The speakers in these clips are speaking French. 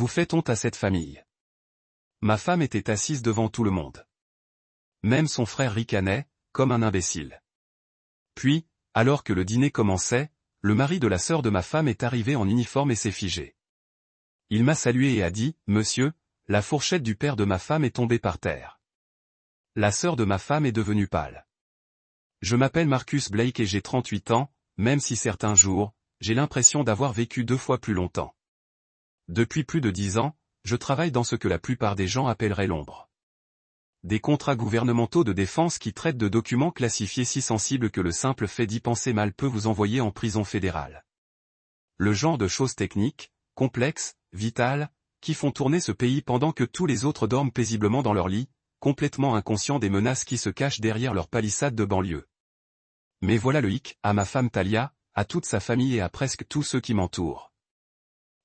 Vous faites honte à cette famille. Ma femme était assise devant tout le monde. Même son frère ricanait, comme un imbécile. Puis, alors que le dîner commençait, le mari de la sœur de ma femme est arrivé en uniforme et s'est figé. Il m'a salué et a dit, « Monsieur, la fourchette du père de ma femme est tombée par terre. » La sœur de ma femme est devenue pâle. Je m'appelle Marcus Blake et j'ai 38 ans, même si certains jours, j'ai l'impression d'avoir vécu 2 fois plus longtemps. Depuis plus de 10 ans, je travaille dans ce que la plupart des gens appelleraient l'ombre. Des contrats gouvernementaux de défense qui traitent de documents classifiés si sensibles que le simple fait d'y penser mal peut vous envoyer en prison fédérale. Le genre de choses techniques, complexes, vitales, qui font tourner ce pays pendant que tous les autres dorment paisiblement dans leur lit, complètement inconscients des menaces qui se cachent derrière leur palissade de banlieue. Mais voilà le hic, à ma femme Talia, à toute sa famille et à presque tous ceux qui m'entourent.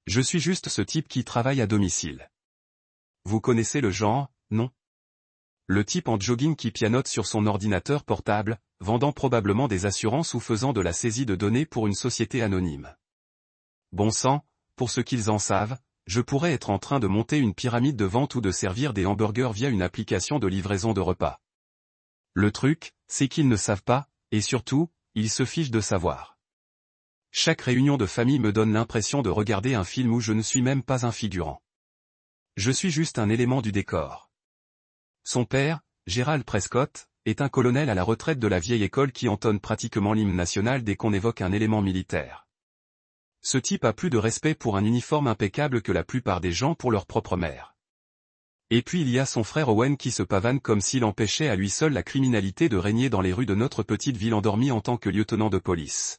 Je suis juste ce type qui travaille à domicile. Vous connaissez le genre, non? Le type en jogging qui pianote sur son ordinateur portable, vendant probablement des assurances ou faisant de la saisie de données pour une société anonyme. Bon sang, pour ce qu'ils en savent, je pourrais être en train de monter une pyramide de vente ou de servir des hamburgers via une application de livraison de repas. Le truc, c'est qu'ils ne savent pas, et surtout, ils se fichent de savoir. Chaque réunion de famille me donne l'impression de regarder un film où je ne suis même pas un figurant. Je suis juste un élément du décor. Son père, Gerald Prescott, est un colonel à la retraite de la vieille école qui entonne pratiquement l'hymne national dès qu'on évoque un élément militaire. Ce type a plus de respect pour un uniforme impeccable que la plupart des gens pour leur propre mère. Et puis il y a son frère Owen qui se pavane comme s'il empêchait à lui seul la criminalité de régner dans les rues de notre petite ville endormie en tant que lieutenant de police.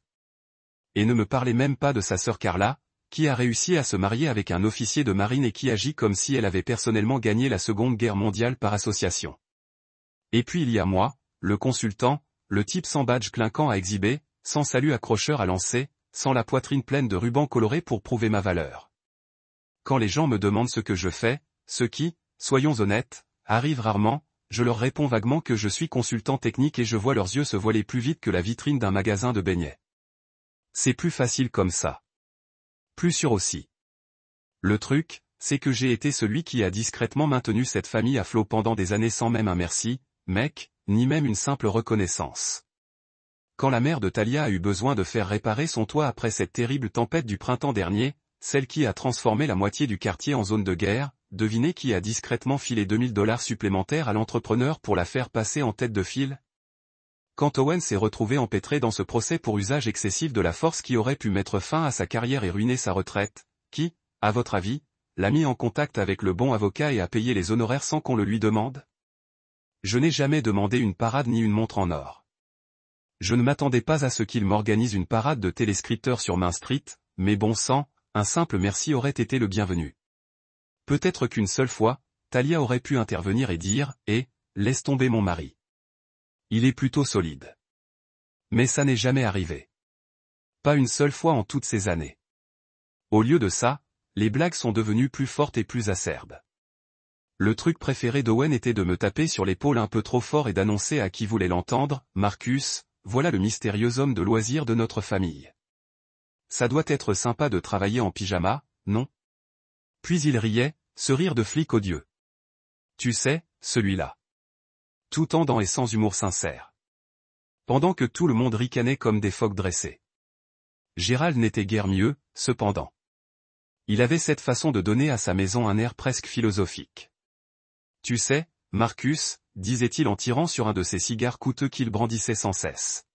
Et ne me parlez même pas de sa sœur Carla, qui a réussi à se marier avec un officier de marine et qui agit comme si elle avait personnellement gagné la Seconde Guerre mondiale par association. Et puis il y a moi, le consultant, le type sans badge clinquant à exhiber, sans salut accrocheur à lancer, sans la poitrine pleine de rubans colorés pour prouver ma valeur. Quand les gens me demandent ce que je fais, ce qui, soyons honnêtes, arrive rarement, je leur réponds vaguement que je suis consultant technique et je vois leurs yeux se voiler plus vite que la vitrine d'un magasin de beignets. C'est plus facile comme ça. Plus sûr aussi. Le truc, c'est que j'ai été celui qui a discrètement maintenu cette famille à flot pendant des années sans même un merci, mec, ni même une simple reconnaissance. Quand la mère de Talia a eu besoin de faire réparer son toit après cette terrible tempête du printemps dernier, celle qui a transformé la moitié du quartier en zone de guerre, devinez qui a discrètement filé $2000 supplémentaires à l'entrepreneur pour la faire passer en tête de file? Quand Owen s'est retrouvé empêtré dans ce procès pour usage excessif de la force qui aurait pu mettre fin à sa carrière et ruiner sa retraite, qui, à votre avis, l'a mis en contact avec le bon avocat et a payé les honoraires sans qu'on le lui demande? Je n'ai jamais demandé une parade ni une montre en or. Je ne m'attendais pas à ce qu'il m'organise une parade de téléscripteurs sur Main Street, mais bon sang, un simple merci aurait été le bienvenu. Peut-être qu'une seule fois, Talia aurait pu intervenir et dire « Eh, laisse tomber mon mari. Il est plutôt solide. » Mais ça n'est jamais arrivé. Pas une seule fois en toutes ces années. Au lieu de ça, les blagues sont devenues plus fortes et plus acerbes. Le truc préféré d'Owen était de me taper sur l'épaule un peu trop fort et d'annoncer à qui voulait l'entendre, « Marcus, voilà le mystérieux homme de loisir de notre famille. » Ça doit être sympa de travailler en pyjama, non? Puis il riait, ce rire de flic odieux. Tu sais, celui-là. Tout tendant et sans humour sincère. Pendant que tout le monde ricanait comme des phoques dressés. Gérald n'était guère mieux, cependant. Il avait cette façon de donner à sa maison un air presque philosophique. Tu sais, Marcus, disait-il en tirant sur un de ces cigares coûteux qu'il brandissait sans cesse.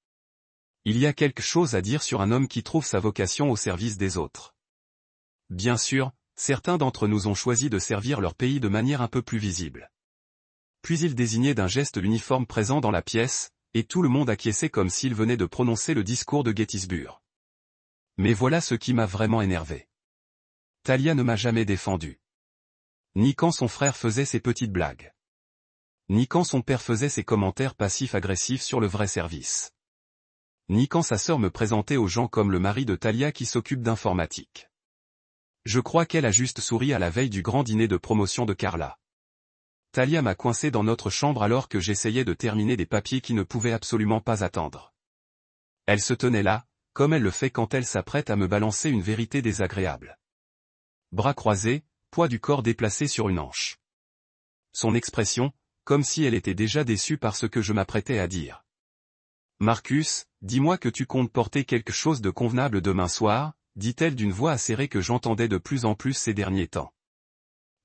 Il y a quelque chose à dire sur un homme qui trouve sa vocation au service des autres. Bien sûr, certains d'entre nous ont choisi de servir leur pays de manière un peu plus visible. Puis il désignait d'un geste l'uniforme présent dans la pièce, et tout le monde acquiesçait comme s'il venait de prononcer le discours de Gettysburg. Mais voilà ce qui m'a vraiment énervé. Talia ne m'a jamais défendu. Ni quand son frère faisait ses petites blagues. Ni quand son père faisait ses commentaires passifs-agressifs sur le vrai service. Ni quand sa sœur me présentait aux gens comme le mari de Talia qui s'occupe d'informatique. Je crois qu'elle a juste souri à la veille du grand dîner de promotion de Carla. Talia m'a coincé dans notre chambre alors que j'essayais de terminer des papiers qui ne pouvaient absolument pas attendre. Elle se tenait là, comme elle le fait quand elle s'apprête à me balancer une vérité désagréable. Bras croisés, poids du corps déplacé sur une hanche. Son expression, comme si elle était déjà déçue par ce que je m'apprêtais à dire. Marcus, dis-moi que tu comptes porter quelque chose de convenable demain soir, dit-elle d'une voix acérée que j'entendais de plus en plus ces derniers temps.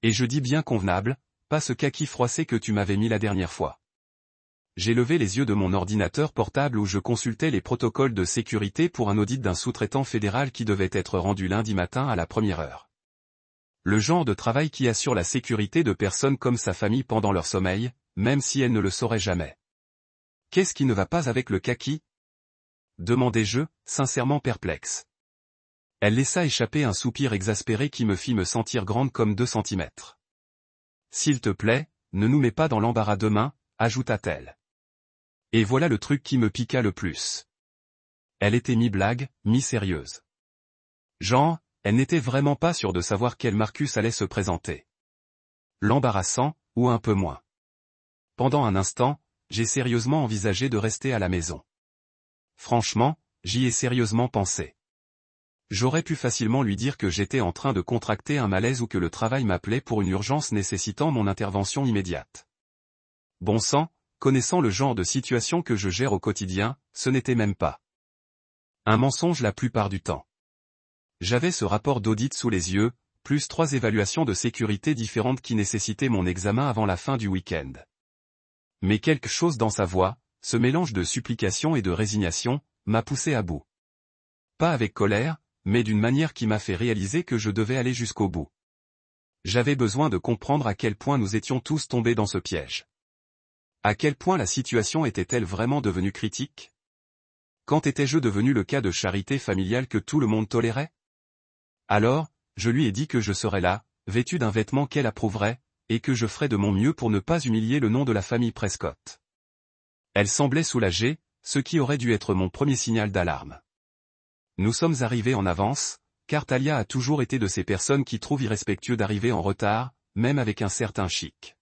Et je dis bien convenable, pas ce kaki froissé que tu m'avais mis la dernière fois. J'ai levé les yeux de mon ordinateur portable où je consultais les protocoles de sécurité pour un audit d'un sous-traitant fédéral qui devait être rendu lundi matin à la première heure. Le genre de travail qui assure la sécurité de personnes comme sa famille pendant leur sommeil, même si elles ne le sauraient jamais. Qu'est-ce qui ne va pas avec le kaki ? Demandai-je, sincèrement perplexe. Elle laissa échapper un soupir exaspéré qui me fit me sentir grande comme 2 centimètres. S'il te plaît, ne nous mets pas dans l'embarras demain, ajouta-t-elle. Et voilà le truc qui me piqua le plus. Elle était mi-blague, mi-sérieuse. Genre, elle n'était vraiment pas sûre de savoir quel Marcus allait se présenter. L'embarrassant, ou un peu moins. Pendant un instant, j'ai sérieusement envisagé de rester à la maison. Franchement, j'y ai sérieusement pensé. J'aurais pu facilement lui dire que j'étais en train de contracter un malaise ou que le travail m'appelait pour une urgence nécessitant mon intervention immédiate. Bon sang, connaissant le genre de situation que je gère au quotidien, ce n'était même pas un mensonge la plupart du temps. J'avais ce rapport d'audit sous les yeux, plus 3 évaluations de sécurité différentes qui nécessitaient mon examen avant la fin du week-end. Mais quelque chose dans sa voix, ce mélange de supplication et de résignation, m'a poussé à bout. Pas avec colère, mais d'une manière qui m'a fait réaliser que je devais aller jusqu'au bout. J'avais besoin de comprendre à quel point nous étions tous tombés dans ce piège. À quel point la situation était-elle vraiment devenue critique ? Quand étais-je devenu le cas de charité familiale que tout le monde tolérait ? Alors, je lui ai dit que je serais là, vêtu d'un vêtement qu'elle approuverait, et que je ferais de mon mieux pour ne pas humilier le nom de la famille Prescott. Elle semblait soulagée, ce qui aurait dû être mon premier signal d'alarme. Nous sommes arrivés en avance, car Talia a toujours été de ces personnes qui trouvent irrespectueux d'arriver en retard, même avec un certain chic.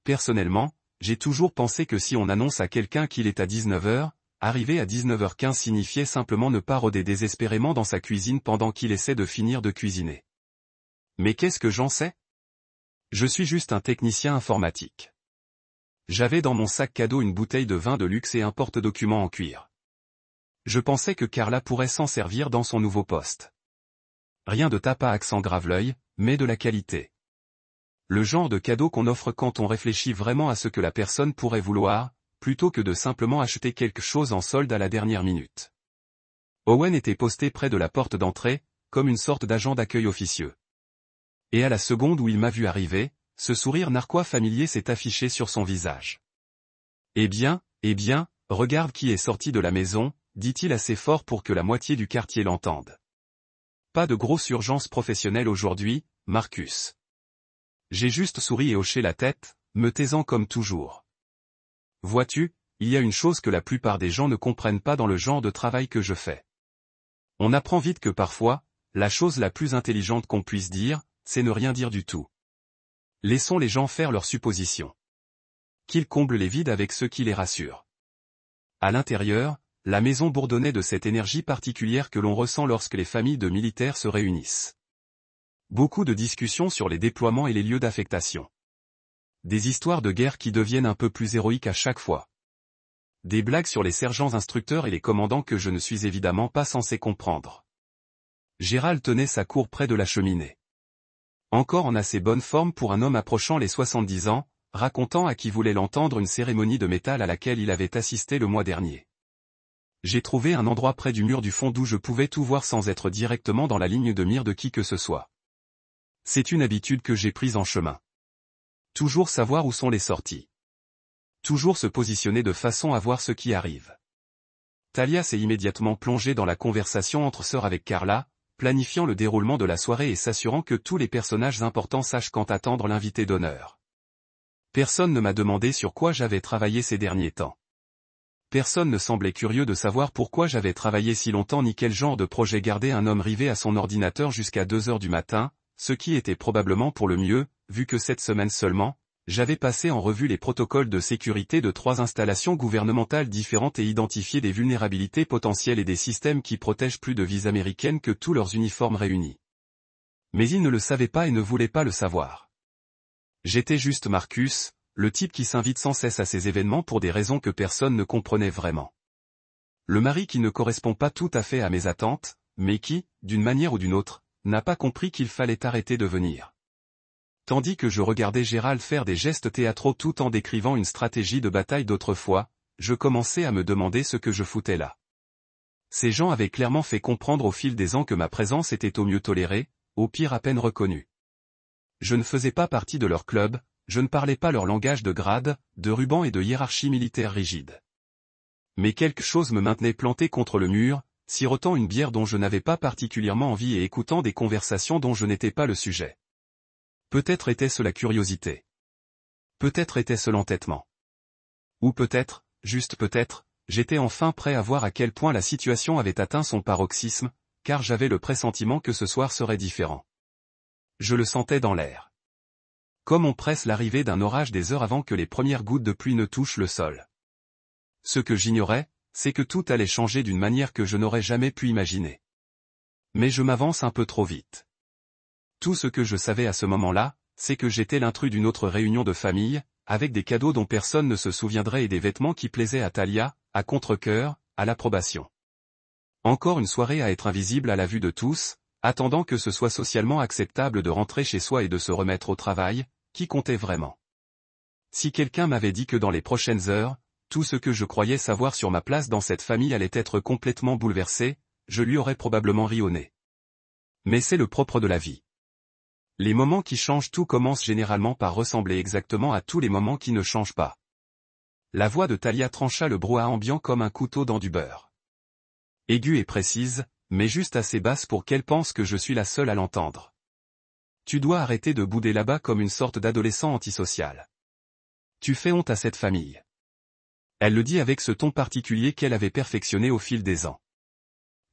Personnellement, j'ai toujours pensé que si on annonce à quelqu'un qu'il est à 19h, arriver à 19h15 signifiait simplement ne pas rôder désespérément dans sa cuisine pendant qu'il essaie de finir de cuisiner. Mais qu'est-ce que j'en sais ? Je suis juste un technicien informatique. J'avais dans mon sac cadeau une bouteille de vin de luxe et un porte-documents en cuir. Je pensais que Carla pourrait s'en servir dans son nouveau poste. Rien de tape à accent grave-l'œil, mais de la qualité. Le genre de cadeau qu'on offre quand on réfléchit vraiment à ce que la personne pourrait vouloir, plutôt que de simplement acheter quelque chose en solde à la dernière minute. Owen était posté près de la porte d'entrée, comme une sorte d'agent d'accueil officieux. Et à la seconde où il m'a vu arriver, ce sourire narquois familier s'est affiché sur son visage. Eh bien, regarde qui est sorti de la maison, dit-il assez fort pour que la moitié du quartier l'entende. Pas de grosse urgence professionnelle aujourd'hui, Marcus. J'ai juste souri et hoché la tête, me taisant comme toujours. Vois-tu, il y a une chose que la plupart des gens ne comprennent pas dans le genre de travail que je fais. On apprend vite que parfois, la chose la plus intelligente qu'on puisse dire, c'est ne rien dire du tout. Laissons les gens faire leurs suppositions. Qu'ils comblent les vides avec ceux qui les rassurent. À l'intérieur, la maison bourdonnait de cette énergie particulière que l'on ressent lorsque les familles de militaires se réunissent. Beaucoup de discussions sur les déploiements et les lieux d'affectation. Des histoires de guerre qui deviennent un peu plus héroïques à chaque fois. Des blagues sur les sergents instructeurs et les commandants que je ne suis évidemment pas censé comprendre. Gérald tenait sa cour près de la cheminée. Encore en assez bonne forme pour un homme approchant les 70 ans, racontant à qui voulait l'entendre une cérémonie de métal à laquelle il avait assisté le mois dernier. J'ai trouvé un endroit près du mur du fond d'où je pouvais tout voir sans être directement dans la ligne de mire de qui que ce soit. C'est une habitude que j'ai prise en chemin. Toujours savoir où sont les sorties. Toujours se positionner de façon à voir ce qui arrive. Talia s'est immédiatement plongée dans la conversation entre sœurs avec Carla, planifiant le déroulement de la soirée et s'assurant que tous les personnages importants sachent quand attendre l'invité d'honneur. Personne ne m'a demandé sur quoi j'avais travaillé ces derniers temps. Personne ne semblait curieux de savoir pourquoi j'avais travaillé si longtemps ni quel genre de projet gardait un homme rivé à son ordinateur jusqu'à 2h du matin, ce qui était probablement pour le mieux, vu que cette semaine seulement, j'avais passé en revue les protocoles de sécurité de 3 installations gouvernementales différentes et identifié des vulnérabilités potentielles et des systèmes qui protègent plus de vies américaines que tous leurs uniformes réunis. Mais il ne le savait pas et ne voulait pas le savoir. J'étais juste Marcus, le type qui s'invite sans cesse à ces événements pour des raisons que personne ne comprenait vraiment. Le mari qui ne correspond pas tout à fait à mes attentes, mais qui, d'une manière ou d'une autre, n'a pas compris qu'il fallait arrêter de venir. Tandis que je regardais Gérald faire des gestes théâtraux tout en décrivant une stratégie de bataille d'autrefois, je commençais à me demander ce que je foutais là. Ces gens avaient clairement fait comprendre au fil des ans que ma présence était au mieux tolérée, au pire à peine reconnue. Je ne faisais pas partie de leur club, je ne parlais pas leur langage de grade, de ruban et de hiérarchie militaire rigide. Mais quelque chose me maintenait planté contre le mur, sirotant une bière dont je n'avais pas particulièrement envie et écoutant des conversations dont je n'étais pas le sujet. Peut-être était-ce la curiosité. Peut-être était-ce l'entêtement. Ou peut-être, juste peut-être, j'étais enfin prêt à voir à quel point la situation avait atteint son paroxysme, car j'avais le pressentiment que ce soir serait différent. Je le sentais dans l'air. Comme on presse l'arrivée d'un orage des heures avant que les premières gouttes de pluie ne touchent le sol. Ce que j'ignorais, c'est que tout allait changer d'une manière que je n'aurais jamais pu imaginer. Mais je m'avance un peu trop vite. Tout ce que je savais à ce moment-là, c'est que j'étais l'intrus d'une autre réunion de famille, avec des cadeaux dont personne ne se souviendrait et des vêtements qui plaisaient à Talia, à contre-cœur, à l'approbation. Encore une soirée à être invisible à la vue de tous, attendant que ce soit socialement acceptable de rentrer chez soi et de se remettre au travail, qui comptait vraiment. Si quelqu'un m'avait dit que dans les prochaines heures, tout ce que je croyais savoir sur ma place dans cette famille allait être complètement bouleversé, je lui aurais probablement ri au nez. Mais c'est le propre de la vie. Les moments qui changent tout commencent généralement par ressembler exactement à tous les moments qui ne changent pas. La voix de Talia trancha le brouhaha ambiant comme un couteau dans du beurre. Aiguë et précise, mais juste assez basse pour qu'elle pense que je suis la seule à l'entendre. Tu dois arrêter de bouder là-bas comme une sorte d'adolescent antisocial. Tu fais honte à cette famille. Elle le dit avec ce ton particulier qu'elle avait perfectionné au fil des ans.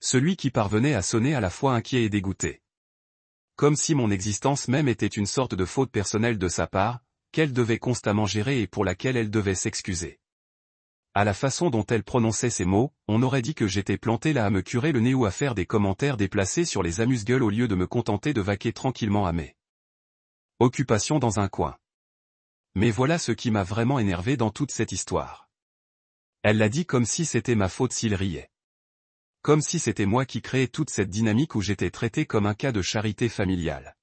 Celui qui parvenait à sonner à la fois inquiet et dégoûté. Comme si mon existence même était une sorte de faute personnelle de sa part, qu'elle devait constamment gérer et pour laquelle elle devait s'excuser. À la façon dont elle prononçait ces mots, on aurait dit que j'étais planté là à me curer le nez ou à faire des commentaires déplacés sur les amuse-gueules au lieu de me contenter de vaquer tranquillement à mes occupations dans un coin. Mais voilà ce qui m'a vraiment énervé dans toute cette histoire. Elle l'a dit comme si c'était ma faute s'il riait. Comme si c'était moi qui créais toute cette dynamique où j'étais traité comme un cas de charité familiale.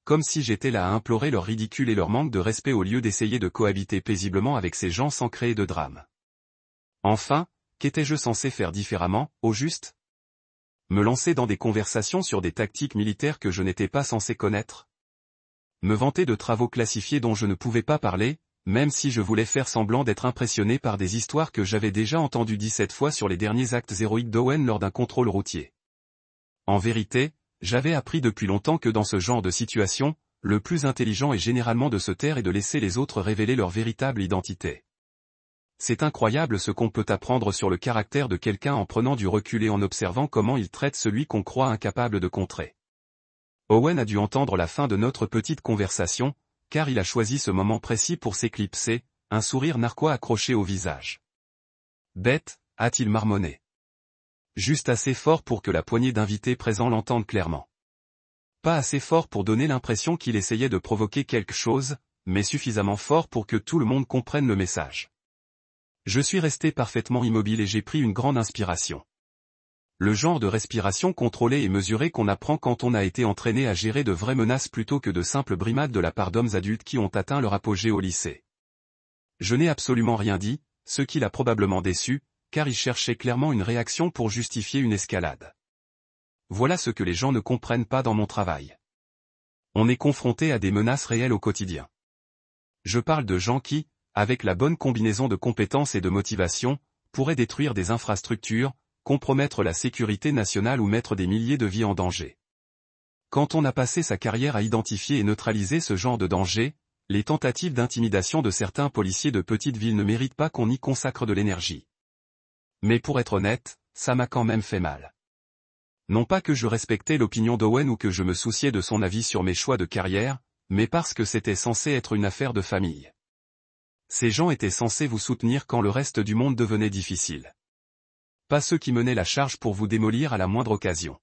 Comme si j'étais là à implorer leur ridicule et leur manque de respect au lieu d'essayer de cohabiter paisiblement avec ces gens sans créer de drame. Enfin, qu'étais-je censé faire différemment, au juste? Me lancer dans des conversations sur des tactiques militaires que je n'étais pas censé connaître? Me vanter de travaux classifiés dont je ne pouvais pas parler, même si je voulais faire semblant d'être impressionné par des histoires que j'avais déjà entendues 17 fois sur les derniers actes héroïques d'Owen lors d'un contrôle routier. En vérité, j'avais appris depuis longtemps que dans ce genre de situation, le plus intelligent est généralement de se taire et de laisser les autres révéler leur véritable identité. C'est incroyable ce qu'on peut apprendre sur le caractère de quelqu'un en prenant du recul et en observant comment il traite celui qu'on croit incapable de contrer. Owen a dû entendre la fin de notre petite conversation, car il a choisi ce moment précis pour s'éclipser, un sourire narquois accroché au visage. Bête, a-t-il marmonné. Juste assez fort pour que la poignée d'invités présents l'entendent clairement. Pas assez fort pour donner l'impression qu'il essayait de provoquer quelque chose, mais suffisamment fort pour que tout le monde comprenne le message. Je suis resté parfaitement immobile et j'ai pris une grande inspiration. Le genre de respiration contrôlée et mesurée qu'on apprend quand on a été entraîné à gérer de vraies menaces plutôt que de simples brimades de la part d'hommes adultes qui ont atteint leur apogée au lycée. Je n'ai absolument rien dit, ce qui l'a probablement déçu, car il cherchait clairement une réaction pour justifier une escalade. Voilà ce que les gens ne comprennent pas dans mon travail. On est confronté à des menaces réelles au quotidien. Je parle de gens qui, avec la bonne combinaison de compétences et de motivation, pourraient détruire des infrastructures, compromettre la sécurité nationale ou mettre des milliers de vies en danger. Quand on a passé sa carrière à identifier et neutraliser ce genre de danger, les tentatives d'intimidation de certains policiers de petites villes ne méritent pas qu'on y consacre de l'énergie. Mais pour être honnête, ça m'a quand même fait mal. Non pas que je respectais l'opinion d'Owen ou que je me souciais de son avis sur mes choix de carrière, mais parce que c'était censé être une affaire de famille. Ces gens étaient censés vous soutenir quand le reste du monde devenait difficile. Pas ceux qui menaient la charge pour vous démolir à la moindre occasion.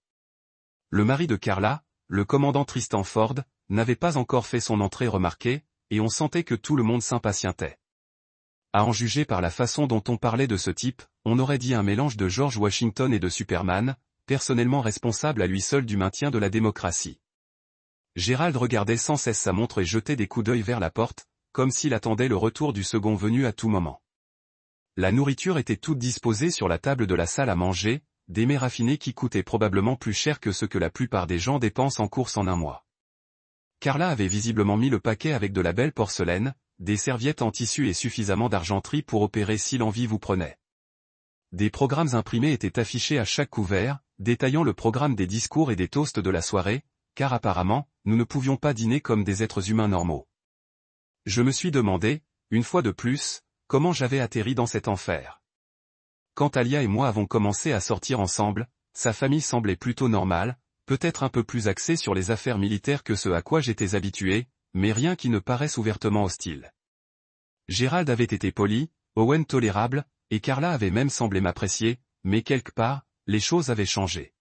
Le mari de Carla, le commandant Tristan Ford, n'avait pas encore fait son entrée remarquée, et on sentait que tout le monde s'impatientait. À en juger par la façon dont on parlait de ce type, on aurait dit un mélange de George Washington et de Superman, personnellement responsable à lui seul du maintien de la démocratie. Gérald regardait sans cesse sa montre et jetait des coups d'œil vers la porte, comme s'il attendait le retour du second venu à tout moment. La nourriture était toute disposée sur la table de la salle à manger, des mets raffinés qui coûtaient probablement plus cher que ce que la plupart des gens dépensent en courses en un mois. Carla avait visiblement mis le paquet avec de la belle porcelaine, des serviettes en tissu et suffisamment d'argenterie pour opérer si l'envie vous prenait. Des programmes imprimés étaient affichés à chaque couvert, détaillant le programme des discours et des toasts de la soirée, car apparemment, nous ne pouvions pas dîner comme des êtres humains normaux. Je me suis demandé, une fois de plus, comment j'avais atterri dans cet enfer. Quand Talia et moi avons commencé à sortir ensemble, sa famille semblait plutôt normale, peut-être un peu plus axée sur les affaires militaires que ce à quoi j'étais habitué, mais rien qui ne paraisse ouvertement hostile. Gérald avait été poli, Owen tolérable, et Carla avait même semblé m'apprécier, mais quelque part, les choses avaient changé.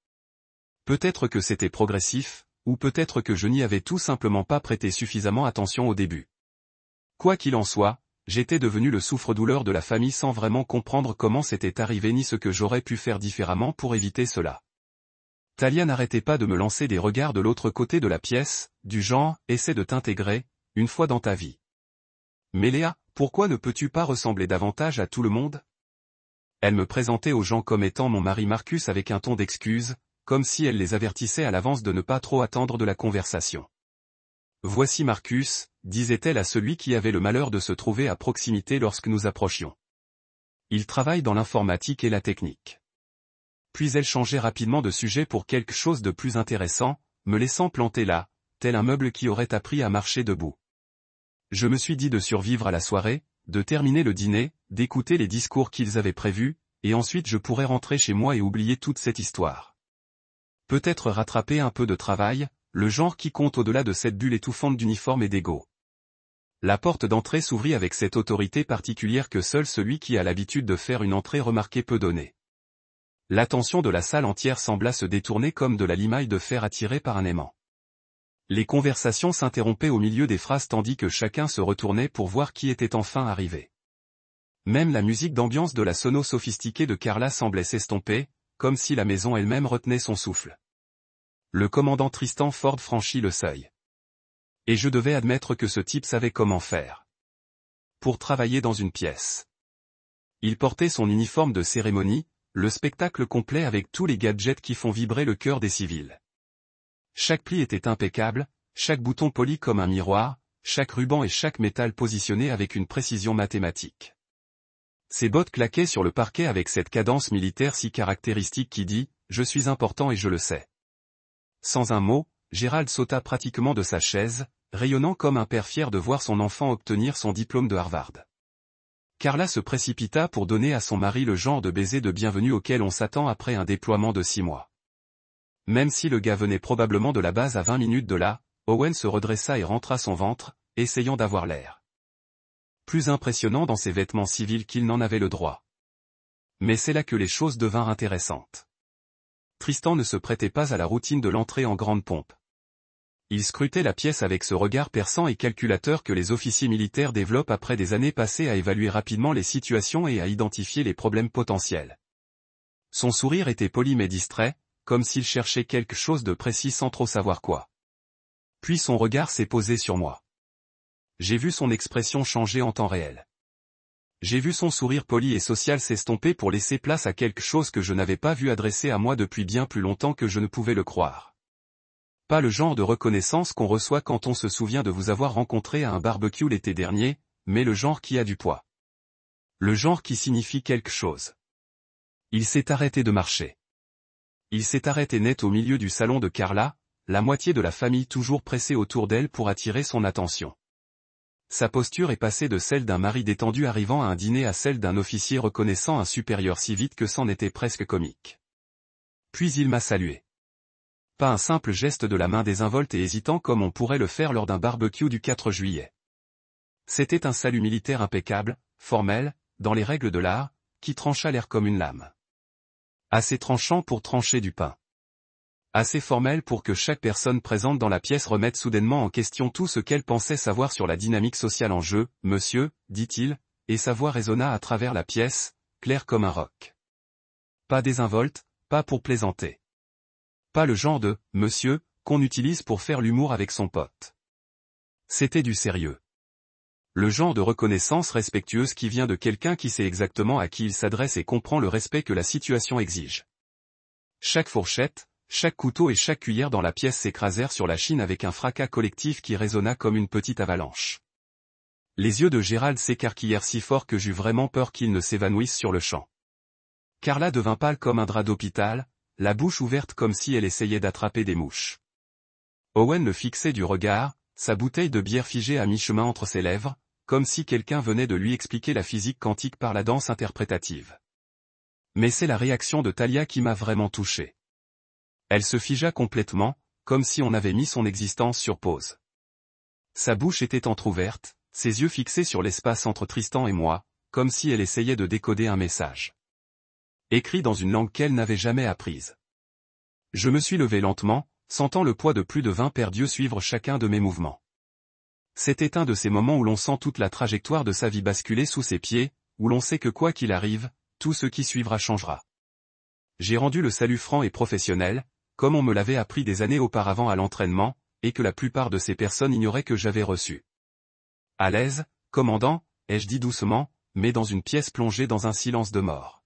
Peut-être que c'était progressif, ou peut-être que je n'y avais tout simplement pas prêté suffisamment attention au début. Quoi qu'il en soit, j'étais devenu le souffre-douleur de la famille sans vraiment comprendre comment c'était arrivé ni ce que j'aurais pu faire différemment pour éviter cela. Talia n'arrêtait pas de me lancer des regards de l'autre côté de la pièce, du genre « essaie de t'intégrer, une fois dans ta vie ». Mais Léa, pourquoi ne peux-tu pas ressembler davantage à tout le monde ? Elle me présentait aux gens comme étant mon mari Marcus avec un ton d'excuse, comme si elle les avertissait à l'avance de ne pas trop attendre de la conversation. Voici Marcus, disait-elle à celui qui avait le malheur de se trouver à proximité lorsque nous approchions. Il travaille dans l'informatique et la technique. Puis elle changeait rapidement de sujet pour quelque chose de plus intéressant, me laissant planter là, tel un meuble qui aurait appris à marcher debout. Je me suis dit de survivre à la soirée, de terminer le dîner, d'écouter les discours qu'ils avaient prévus, et ensuite je pourrais rentrer chez moi et oublier toute cette histoire. Peut-être rattraper un peu de travail, le genre qui compte au-delà de cette bulle étouffante d'uniforme et d'ego. La porte d'entrée s'ouvrit avec cette autorité particulière que seul celui qui a l'habitude de faire une entrée remarquée peut donner. L'attention de la salle entière sembla se détourner comme de la limaille de fer attirée par un aimant. Les conversations s'interrompaient au milieu des phrases tandis que chacun se retournait pour voir qui était enfin arrivé. Même la musique d'ambiance de la sono sophistiquée de Carla semblait s'estomper, comme si la maison elle-même retenait son souffle. Le commandant Tristan Ford franchit le seuil. Et je devais admettre que ce type savait comment faire. Pour travailler dans une pièce. Il portait son uniforme de cérémonie, le spectacle complet avec tous les gadgets qui font vibrer le cœur des civils. Chaque pli était impeccable, chaque bouton poli comme un miroir, chaque ruban et chaque métal positionné avec une précision mathématique. Ses bottes claquaient sur le parquet avec cette cadence militaire si caractéristique qui dit « Je suis important et je le sais ». Sans un mot, Gérald sauta pratiquement de sa chaise, rayonnant comme un père fier de voir son enfant obtenir son diplôme de Harvard. Carla se précipita pour donner à son mari le genre de baiser de bienvenue auquel on s'attend après un déploiement de 6 mois. Même si le gars venait probablement de la base à 20 minutes de là, Owen se redressa et rentra son ventre, essayant d'avoir l'air plus impressionnant dans ses vêtements civils qu'il n'en avait le droit. Mais c'est là que les choses devinrent intéressantes. Tristan ne se prêtait pas à la routine de l'entrée en grande pompe. Il scrutait la pièce avec ce regard perçant et calculateur que les officiers militaires développent après des années passées à évaluer rapidement les situations et à identifier les problèmes potentiels. Son sourire était poli mais distrait, comme s'il cherchait quelque chose de précis sans trop savoir quoi. Puis son regard s'est posé sur moi. J'ai vu son expression changer en temps réel. J'ai vu son sourire poli et social s'estomper pour laisser place à quelque chose que je n'avais pas vu adressé à moi depuis bien plus longtemps que je ne pouvais le croire. Pas le genre de reconnaissance qu'on reçoit quand on se souvient de vous avoir rencontré à un barbecue l'été dernier, mais le genre qui a du poids. Le genre qui signifie quelque chose. Il s'est arrêté de marcher. Il s'est arrêté net au milieu du salon de Carla, la moitié de la famille toujours pressée autour d'elle pour attirer son attention. Sa posture est passée de celle d'un mari détendu arrivant à un dîner à celle d'un officier reconnaissant un supérieur si vite que c'en était presque comique. Puis il m'a salué. Pas un simple geste de la main désinvolte et hésitant comme on pourrait le faire lors d'un barbecue du 4 juillet. C'était un salut militaire impeccable, formel, dans les règles de l'art, qui trancha l'air comme une lame. Assez tranchant pour trancher du pain. Assez formel pour que chaque personne présente dans la pièce remette soudainement en question tout ce qu'elle pensait savoir sur la dynamique sociale en jeu. « Monsieur » dit-il, et sa voix résonna à travers la pièce, claire comme un roc. Pas désinvolte, pas pour plaisanter. Pas le genre de « monsieur » qu'on utilise pour faire l'humour avec son pote. C'était du sérieux. Le genre de reconnaissance respectueuse qui vient de quelqu'un qui sait exactement à qui il s'adresse et comprend le respect que la situation exige. Chaque fourchette, chaque couteau et chaque cuillère dans la pièce s'écrasèrent sur la chine avec un fracas collectif qui résonna comme une petite avalanche. Les yeux de Gérald s'écarquillèrent si fort que j'eus vraiment peur qu'il ne s'évanouisse sur le champ. Carla devint pâle comme un drap d'hôpital, la bouche ouverte comme si elle essayait d'attraper des mouches. Owen le fixait du regard, sa bouteille de bière figée à mi-chemin entre ses lèvres, comme si quelqu'un venait de lui expliquer la physique quantique par la danse interprétative. Mais c'est la réaction de Talia qui m'a vraiment touché. Elle se figea complètement, comme si on avait mis son existence sur pause. Sa bouche était entr'ouverte, ses yeux fixés sur l'espace entre Tristan et moi, comme si elle essayait de décoder un message. Écrit dans une langue qu'elle n'avait jamais apprise. Je me suis levé lentement, sentant le poids de plus de 20 paires d'yeux suivre chacun de mes mouvements. C'était un de ces moments où l'on sent toute la trajectoire de sa vie basculer sous ses pieds, où l'on sait que quoi qu'il arrive, tout ce qui suivra changera. J'ai rendu le salut franc et professionnel, comme on me l'avait appris des années auparavant à l'entraînement, et que la plupart de ces personnes ignoraient que j'avais reçu. À l'aise, commandant, ai-je dit doucement, mais dans une pièce plongée dans un silence de mort.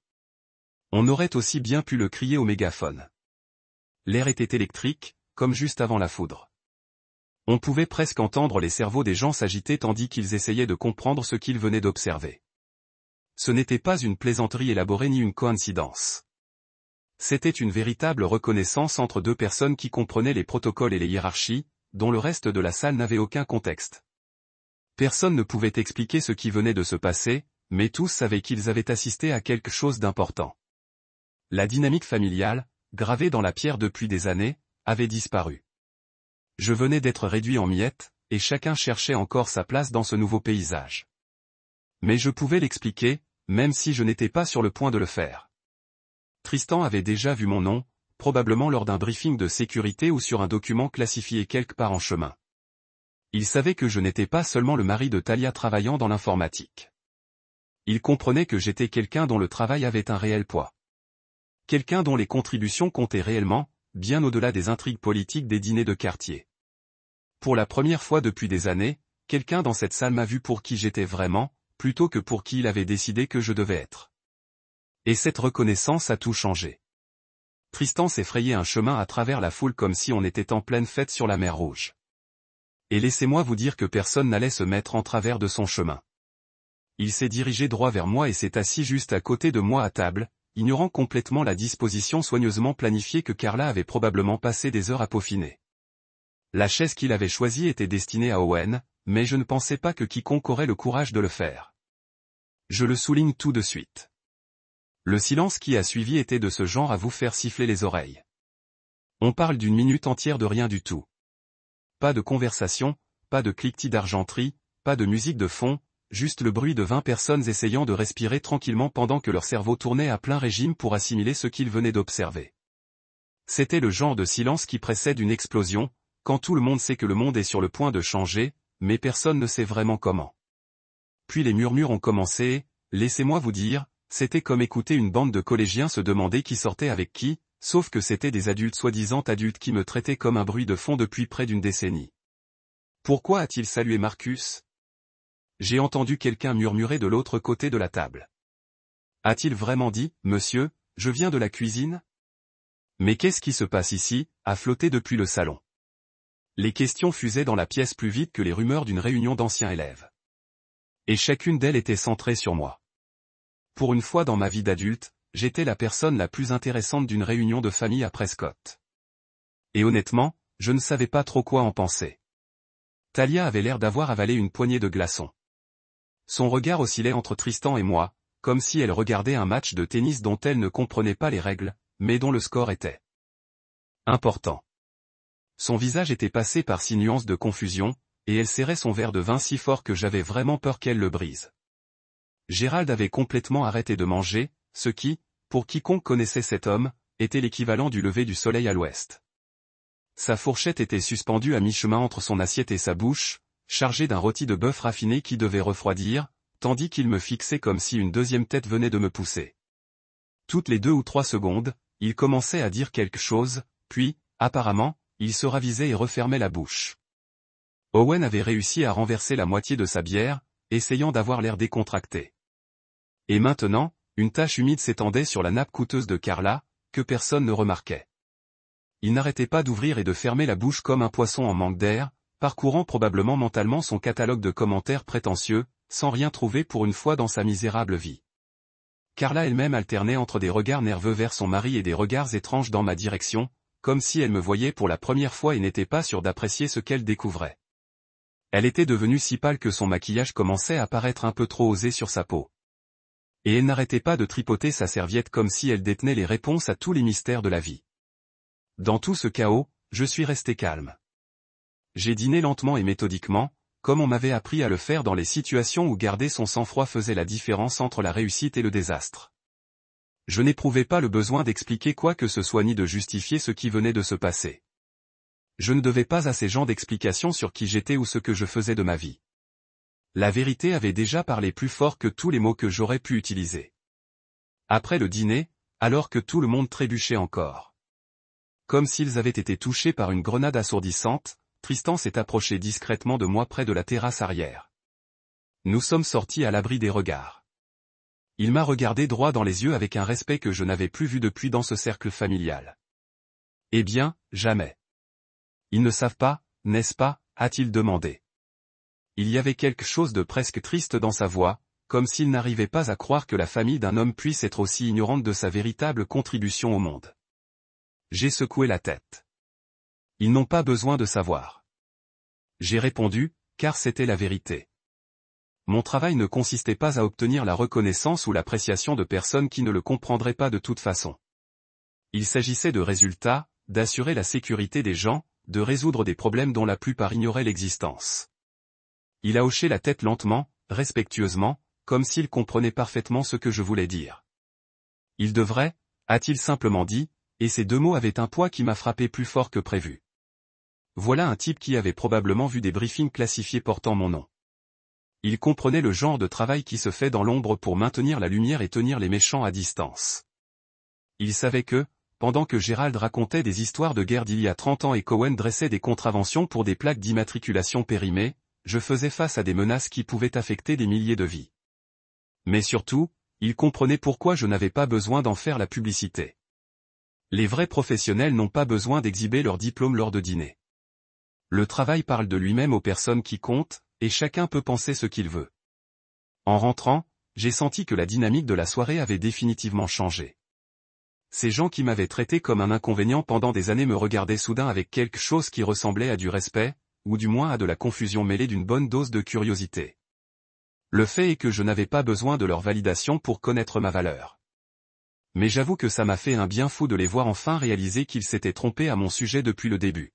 On aurait aussi bien pu le crier au mégaphone. L'air était électrique, comme juste avant la foudre. On pouvait presque entendre les cerveaux des gens s'agiter tandis qu'ils essayaient de comprendre ce qu'ils venaient d'observer. Ce n'était pas une plaisanterie élaborée ni une coïncidence. C'était une véritable reconnaissance entre deux personnes qui comprenaient les protocoles et les hiérarchies, dont le reste de la salle n'avait aucun contexte. Personne ne pouvait expliquer ce qui venait de se passer, mais tous savaient qu'ils avaient assisté à quelque chose d'important. La dynamique familiale, gravée dans la pierre depuis des années, avait disparu. Je venais d'être réduit en miettes, et chacun cherchait encore sa place dans ce nouveau paysage. Mais je pouvais l'expliquer, même si je n'étais pas sur le point de le faire. Tristan avait déjà vu mon nom, probablement lors d'un briefing de sécurité ou sur un document classifié quelque part en chemin. Il savait que je n'étais pas seulement le mari de Talia travaillant dans l'informatique. Il comprenait que j'étais quelqu'un dont le travail avait un réel poids. Quelqu'un dont les contributions comptaient réellement, bien au-delà des intrigues politiques des dîners de quartier. Pour la première fois depuis des années, quelqu'un dans cette salle m'a vu pour qui j'étais vraiment, plutôt que pour qui il avait décidé que je devais être. Et cette reconnaissance a tout changé. Tristan s'est frayé un chemin à travers la foule comme si on était en pleine fête sur la mer Rouge. Et laissez-moi vous dire que personne n'allait se mettre en travers de son chemin. Il s'est dirigé droit vers moi et s'est assis juste à côté de moi à table, ignorant complètement la disposition soigneusement planifiée que Carla avait probablement passé des heures à peaufiner. La chaise qu'il avait choisie était destinée à Owen, mais je ne pensais pas que quiconque aurait le courage de le faire. Je le souligne tout de suite. Le silence qui a suivi était de ce genre à vous faire siffler les oreilles. On parle d'une minute entière de rien du tout. Pas de conversation, pas de cliquetis d'argenterie, pas de musique de fond, juste le bruit de 20 personnes essayant de respirer tranquillement pendant que leur cerveau tournait à plein régime pour assimiler ce qu'ils venaient d'observer. C'était le genre de silence qui précède une explosion, quand tout le monde sait que le monde est sur le point de changer, mais personne ne sait vraiment comment. Puis les murmures ont commencé et, laissez-moi vous dire, c'était comme écouter une bande de collégiens se demander qui sortait avec qui, sauf que c'étaient des adultes soi-disant adultes qui me traitaient comme un bruit de fond depuis près d'une décennie. Pourquoi a-t-il salué Marcus ? J'ai entendu quelqu'un murmurer de l'autre côté de la table. A-t-il vraiment dit, monsieur, je viens de la cuisine ? Mais qu'est-ce qui se passe ici, à flotter depuis le salon ? Les questions fusaient dans la pièce plus vite que les rumeurs d'une réunion d'anciens élèves. Et chacune d'elles était centrée sur moi. Pour une fois dans ma vie d'adulte, j'étais la personne la plus intéressante d'une réunion de famille à Prescott. Et honnêtement, je ne savais pas trop quoi en penser. Talia avait l'air d'avoir avalé une poignée de glaçons. Son regard oscillait entre Tristan et moi, comme si elle regardait un match de tennis dont elle ne comprenait pas les règles, mais dont le score était important. Son visage était passé par 6 nuances de confusion, et elle serrait son verre de vin si fort que j'avais vraiment peur qu'elle le brise. Gérald avait complètement arrêté de manger, ce qui, pour quiconque connaissait cet homme, était l'équivalent du lever du soleil à l'ouest. Sa fourchette était suspendue à mi-chemin entre son assiette et sa bouche, chargée d'un rôti de bœuf raffiné qui devait refroidir, tandis qu'il me fixait comme si une deuxième tête venait de me pousser. Toutes les 2 ou 3 secondes, il commençait à dire quelque chose, puis, apparemment, il se ravisait et refermait la bouche. Owen avait réussi à renverser la moitié de sa bière, essayant d'avoir l'air décontracté. Et maintenant, une tache humide s'étendait sur la nappe coûteuse de Carla, que personne ne remarquait. Il n'arrêtait pas d'ouvrir et de fermer la bouche comme un poisson en manque d'air, parcourant probablement mentalement son catalogue de commentaires prétentieux, sans rien trouver pour une fois dans sa misérable vie. Carla elle-même alternait entre des regards nerveux vers son mari et des regards étranges dans ma direction, comme si elle me voyait pour la première fois et n'était pas sûre d'apprécier ce qu'elle découvrait. Elle était devenue si pâle que son maquillage commençait à paraître un peu trop osé sur sa peau. Et elle n'arrêtait pas de tripoter sa serviette comme si elle détenait les réponses à tous les mystères de la vie. Dans tout ce chaos, je suis resté calme. J'ai dîné lentement et méthodiquement, comme on m'avait appris à le faire dans les situations où garder son sang-froid faisait la différence entre la réussite et le désastre. Je n'éprouvais pas le besoin d'expliquer quoi que ce soit ni de justifier ce qui venait de se passer. Je ne devais pas à ces gens d'explications sur qui j'étais ou ce que je faisais de ma vie. La vérité avait déjà parlé plus fort que tous les mots que j'aurais pu utiliser. Après le dîner, alors que tout le monde trébuchait encore. Comme s'ils avaient été touchés par une grenade assourdissante, Tristan s'est approché discrètement de moi près de la terrasse arrière. Nous sommes sortis à l'abri des regards. Il m'a regardé droit dans les yeux avec un respect que je n'avais plus vu depuis dans ce cercle familial. Eh bien, jamais. Ils ne savent pas, n'est-ce pas, a-t-il demandé. Il y avait quelque chose de presque triste dans sa voix, comme s'il n'arrivait pas à croire que la famille d'un homme puisse être aussi ignorante de sa véritable contribution au monde. J'ai secoué la tête. Ils n'ont pas besoin de savoir. J'ai répondu, car c'était la vérité. Mon travail ne consistait pas à obtenir la reconnaissance ou l'appréciation de personnes qui ne le comprendraient pas de toute façon. Il s'agissait de résultats, d'assurer la sécurité des gens, de résoudre des problèmes dont la plupart ignoraient l'existence. Il a hoché la tête lentement, respectueusement, comme s'il comprenait parfaitement ce que je voulais dire. Il devrait, a-t-il simplement dit, et ces 2 mots avaient un poids qui m'a frappé plus fort que prévu. Voilà un type qui avait probablement vu des briefings classifiés portant mon nom. Il comprenait le genre de travail qui se fait dans l'ombre pour maintenir la lumière et tenir les méchants à distance. Il savait que, pendant que Gérald racontait des histoires de guerre d'il y a 30 ans et qu'Owen dressait des contraventions pour des plaques d'immatriculation périmées, je faisais face à des menaces qui pouvaient affecter des milliers de vies. Mais surtout, il comprenait pourquoi je n'avais pas besoin d'en faire la publicité. Les vrais professionnels n'ont pas besoin d'exhiber leur diplôme lors de dîner. Le travail parle de lui-même aux personnes qui comptent, et chacun peut penser ce qu'il veut. En rentrant, j'ai senti que la dynamique de la soirée avait définitivement changé. Ces gens qui m'avaient traité comme un inconvénient pendant des années me regardaient soudain avec quelque chose qui ressemblait à du respect, ou du moins à de la confusion mêlée d'une bonne dose de curiosité. Le fait est que je n'avais pas besoin de leur validation pour connaître ma valeur. Mais j'avoue que ça m'a fait un bien fou de les voir enfin réaliser qu'ils s'étaient trompés à mon sujet depuis le début.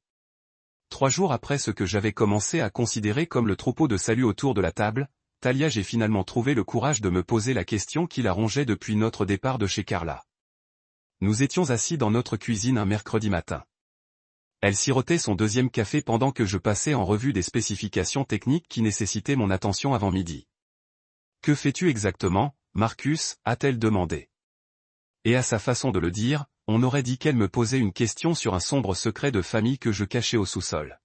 3 jours après ce que j'avais commencé à considérer comme le troupeau de salut autour de la table, Talia j'ai finalement trouvé le courage de me poser la question qui la rongeait depuis notre départ de chez Carla. Nous étions assis dans notre cuisine un mercredi matin. Elle sirotait son 2e café pendant que je passais en revue des spécifications techniques qui nécessitaient mon attention avant midi. « Que fais-tu exactement, Marcus ?» a-t-elle demandé. Et à sa façon de le dire, on aurait dit qu'elle me posait une question sur un sombre secret de famille que je cachais au sous-sol.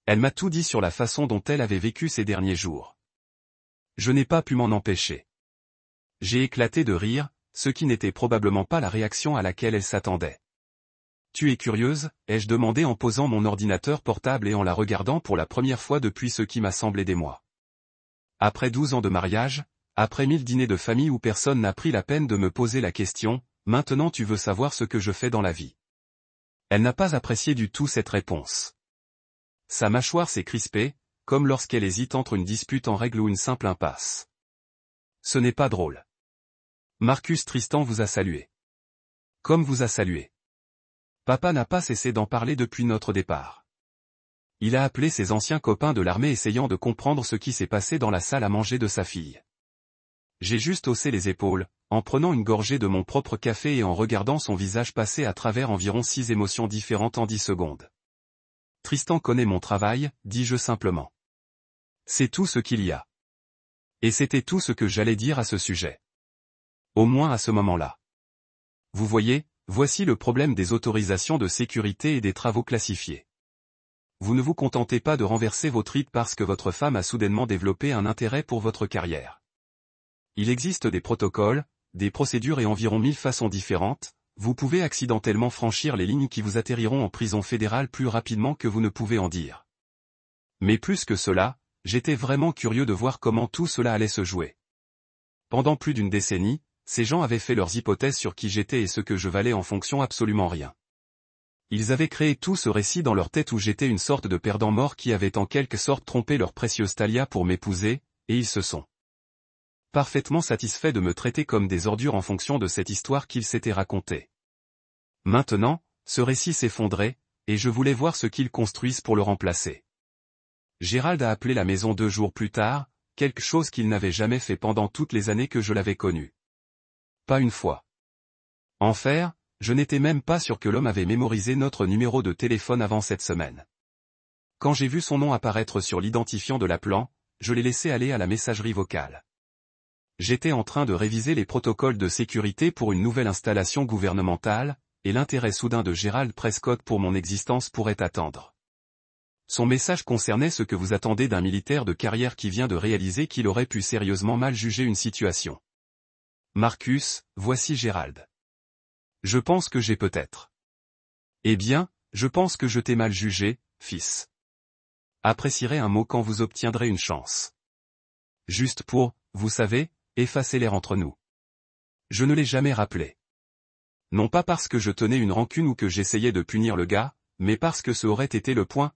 Elle m'a tout dit sur la façon dont elle avait vécu ces derniers jours. Je n'ai pas pu m'en empêcher. J'ai éclaté de rire, ce qui n'était probablement pas la réaction à laquelle elle s'attendait. « Tu es curieuse ?» ai-je demandé en posant mon ordinateur portable et en la regardant pour la première fois depuis ce qui m'a semblé des mois. Après 12 ans de mariage, après 1000 dîners de famille où personne n'a pris la peine de me poser la question, maintenant tu veux savoir ce que je fais dans la vie. Elle n'a pas apprécié du tout cette réponse. Sa mâchoire s'est crispée, comme lorsqu'elle hésite entre une dispute en règle ou une simple impasse. Ce n'est pas drôle. Marcus Tristan vous a salué. Comme vous a salué. Papa n'a pas cessé d'en parler depuis notre départ. Il a appelé ses anciens copains de l'armée essayant de comprendre ce qui s'est passé dans la salle à manger de sa fille. J'ai juste haussé les épaules, en prenant une gorgée de mon propre café et en regardant son visage passer à travers environ 6 émotions différentes en 10 secondes. Tristan connaît mon travail, dis-je simplement. C'est tout ce qu'il y a. Et c'était tout ce que j'allais dire à ce sujet. Au moins à ce moment-là. Vous voyez, voici le problème des autorisations de sécurité et des travaux classifiés. Vous ne vous contentez pas de renverser vos tripes parce que votre femme a soudainement développé un intérêt pour votre carrière. Il existe des protocoles, des procédures et environ 1000 façons différentes, vous pouvez accidentellement franchir les lignes qui vous atterriront en prison fédérale plus rapidement que vous ne pouvez en dire. Mais plus que cela, j'étais vraiment curieux de voir comment tout cela allait se jouer. Pendant plus d'une décennie, ces gens avaient fait leurs hypothèses sur qui j'étais et ce que je valais en fonction absolument rien. Ils avaient créé tout ce récit dans leur tête où j'étais une sorte de perdant mort qui avait en quelque sorte trompé leur précieuse Thalia pour m'épouser, et ils se sont parfaitement satisfaits de me traiter comme des ordures en fonction de cette histoire qu'ils s'étaient racontée. Maintenant, ce récit s'effondrait, et je voulais voir ce qu'ils construisent pour le remplacer. Gérald a appelé la maison 2 jours plus tard, quelque chose qu'il n'avait jamais fait pendant toutes les années que je l'avais connu. Pas une fois. Enfer, je n'étais même pas sûr que l'homme avait mémorisé notre numéro de téléphone avant cette semaine. Quand j'ai vu son nom apparaître sur l'identifiant de l'appelant, je l'ai laissé aller à la messagerie vocale. J'étais en train de réviser les protocoles de sécurité pour une nouvelle installation gouvernementale, et l'intérêt soudain de Gérald Prescott pour mon existence pourrait attendre. Son message concernait ce que vous attendez d'un militaire de carrière qui vient de réaliser qu'il aurait pu sérieusement mal juger une situation. Marcus, voici Gérald. Je pense que j'ai peut-être. Eh bien, je pense que je t'ai mal jugé, fils. Apprécierez un mot quand vous obtiendrez une chance. Juste pour, vous savez, effacer l'air entre nous. Je ne l'ai jamais rappelé. Non pas parce que je tenais une rancune ou que j'essayais de punir le gars, mais parce que ce aurait été le point.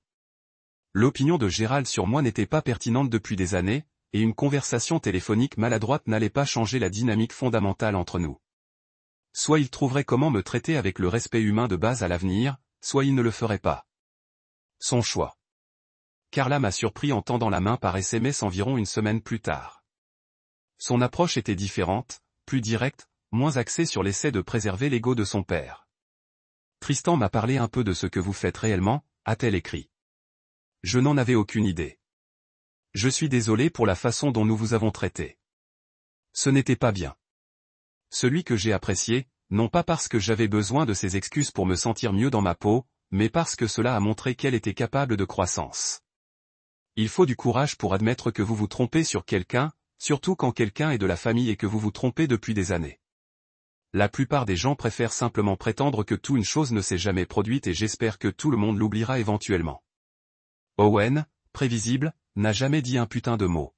L'opinion de Gérald sur moi n'était pas pertinente depuis des années, et une conversation téléphonique maladroite n'allait pas changer la dynamique fondamentale entre nous. Soit il trouverait comment me traiter avec le respect humain de base à l'avenir, soit il ne le ferait pas. Son choix. Carla m'a surpris en tendant la main par SMS environ une semaine plus tard. Son approche était différente, plus directe, moins axée sur l'essai de préserver l'ego de son père. Tristan m'a parlé un peu de ce que vous faites réellement, a-t-elle écrit. Je n'en avais aucune idée. Je suis désolé pour la façon dont nous vous avons traité. Ce n'était pas bien. Celui que j'ai apprécié, non pas parce que j'avais besoin de ces excuses pour me sentir mieux dans ma peau, mais parce que cela a montré qu'elle était capable de croissance. Il faut du courage pour admettre que vous vous trompez sur quelqu'un, surtout quand quelqu'un est de la famille et que vous vous trompez depuis des années. La plupart des gens préfèrent simplement prétendre que une chose ne s'est jamais produite et j'espère que tout le monde l'oubliera éventuellement. Owen, prévisible, n'a jamais dit un putain de mot.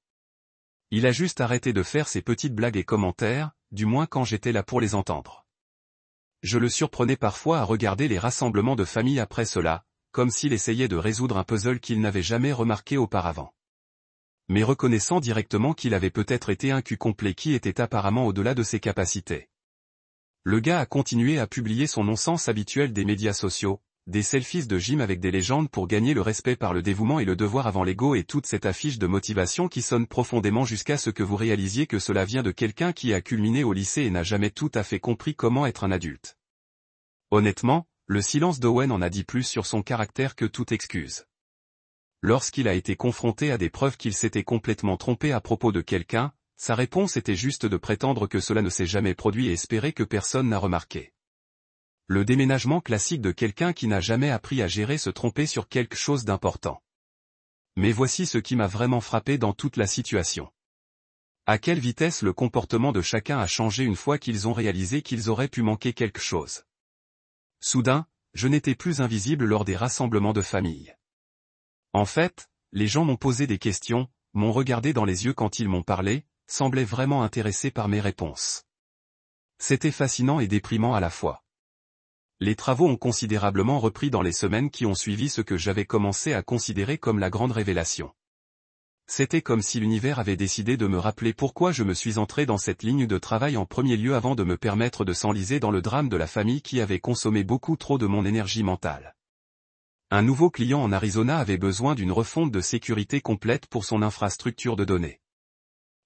Il a juste arrêté de faire ses petites blagues et commentaires, du moins quand j'étais là pour les entendre. Je le surprenais parfois à regarder les rassemblements de famille après cela, comme s'il essayait de résoudre un puzzle qu'il n'avait jamais remarqué auparavant. Mais reconnaissant directement qu'il avait peut-être été un cul complet qui était apparemment au-delà de ses capacités. Le gars a continué à publier son non-sens habituel des médias sociaux, des selfies de gym avec des légendes pour gagner le respect par le dévouement et le devoir avant l'ego et toute cette affiche de motivation qui sonne profondément jusqu'à ce que vous réalisiez que cela vient de quelqu'un qui a culminé au lycée et n'a jamais tout à fait compris comment être un adulte. Honnêtement, le silence d'Owen en a dit plus sur son caractère que toute excuse. Lorsqu'il a été confronté à des preuves qu'il s'était complètement trompé à propos de quelqu'un, sa réponse était juste de prétendre que cela ne s'est jamais produit et espérer que personne n'a remarqué. Le déménagement classique de quelqu'un qui n'a jamais appris à gérer se tromper sur quelque chose d'important. Mais voici ce qui m'a vraiment frappé dans toute la situation. À quelle vitesse le comportement de chacun a changé une fois qu'ils ont réalisé qu'ils auraient pu manquer quelque chose. Soudain, je n'étais plus invisible lors des rassemblements de famille. En fait, les gens m'ont posé des questions, m'ont regardé dans les yeux quand ils m'ont parlé, semblaient vraiment intéressés par mes réponses. C'était fascinant et déprimant à la fois. Les travaux ont considérablement repris dans les semaines qui ont suivi ce que j'avais commencé à considérer comme la grande révélation. C'était comme si l'univers avait décidé de me rappeler pourquoi je me suis entré dans cette ligne de travail en premier lieu avant de me permettre de s'enliser dans le drame de la famille qui avait consommé beaucoup trop de mon énergie mentale. Un nouveau client en Arizona avait besoin d'une refonte de sécurité complète pour son infrastructure de données.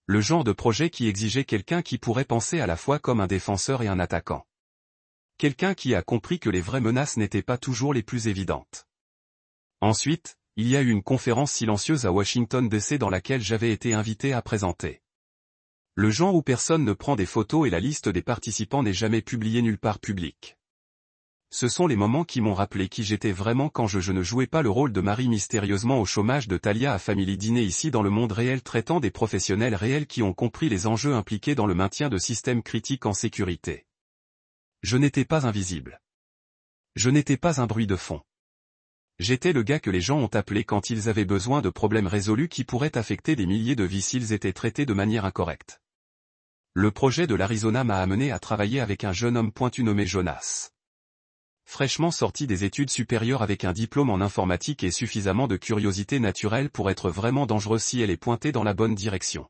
Le genre de projet qui exigeait quelqu'un qui pourrait penser à la fois comme un défenseur et un attaquant. Quelqu'un qui a compris que les vraies menaces n'étaient pas toujours les plus évidentes. Ensuite, il y a eu une conférence silencieuse à Washington DC dans laquelle j'avais été invité à présenter. Le genre où personne ne prend des photos et la liste des participants n'est jamais publiée nulle part publique. Ce sont les moments qui m'ont rappelé qui j'étais vraiment quand je ne jouais pas le rôle de Marie mystérieusement au chômage de Talia à Family Dîner ici dans le monde réel traitant des professionnels réels qui ont compris les enjeux impliqués dans le maintien de systèmes critiques en sécurité. Je n'étais pas invisible. Je n'étais pas un bruit de fond. J'étais le gars que les gens ont appelé quand ils avaient besoin de problèmes résolus qui pourraient affecter des milliers de vies s'ils étaient traités de manière incorrecte. Le projet de l'Arizona m'a amené à travailler avec un jeune homme pointu nommé Jonas. Fraîchement sorti des études supérieures avec un diplôme en informatique et suffisamment de curiosité naturelle pour être vraiment dangereux si elle est pointée dans la bonne direction.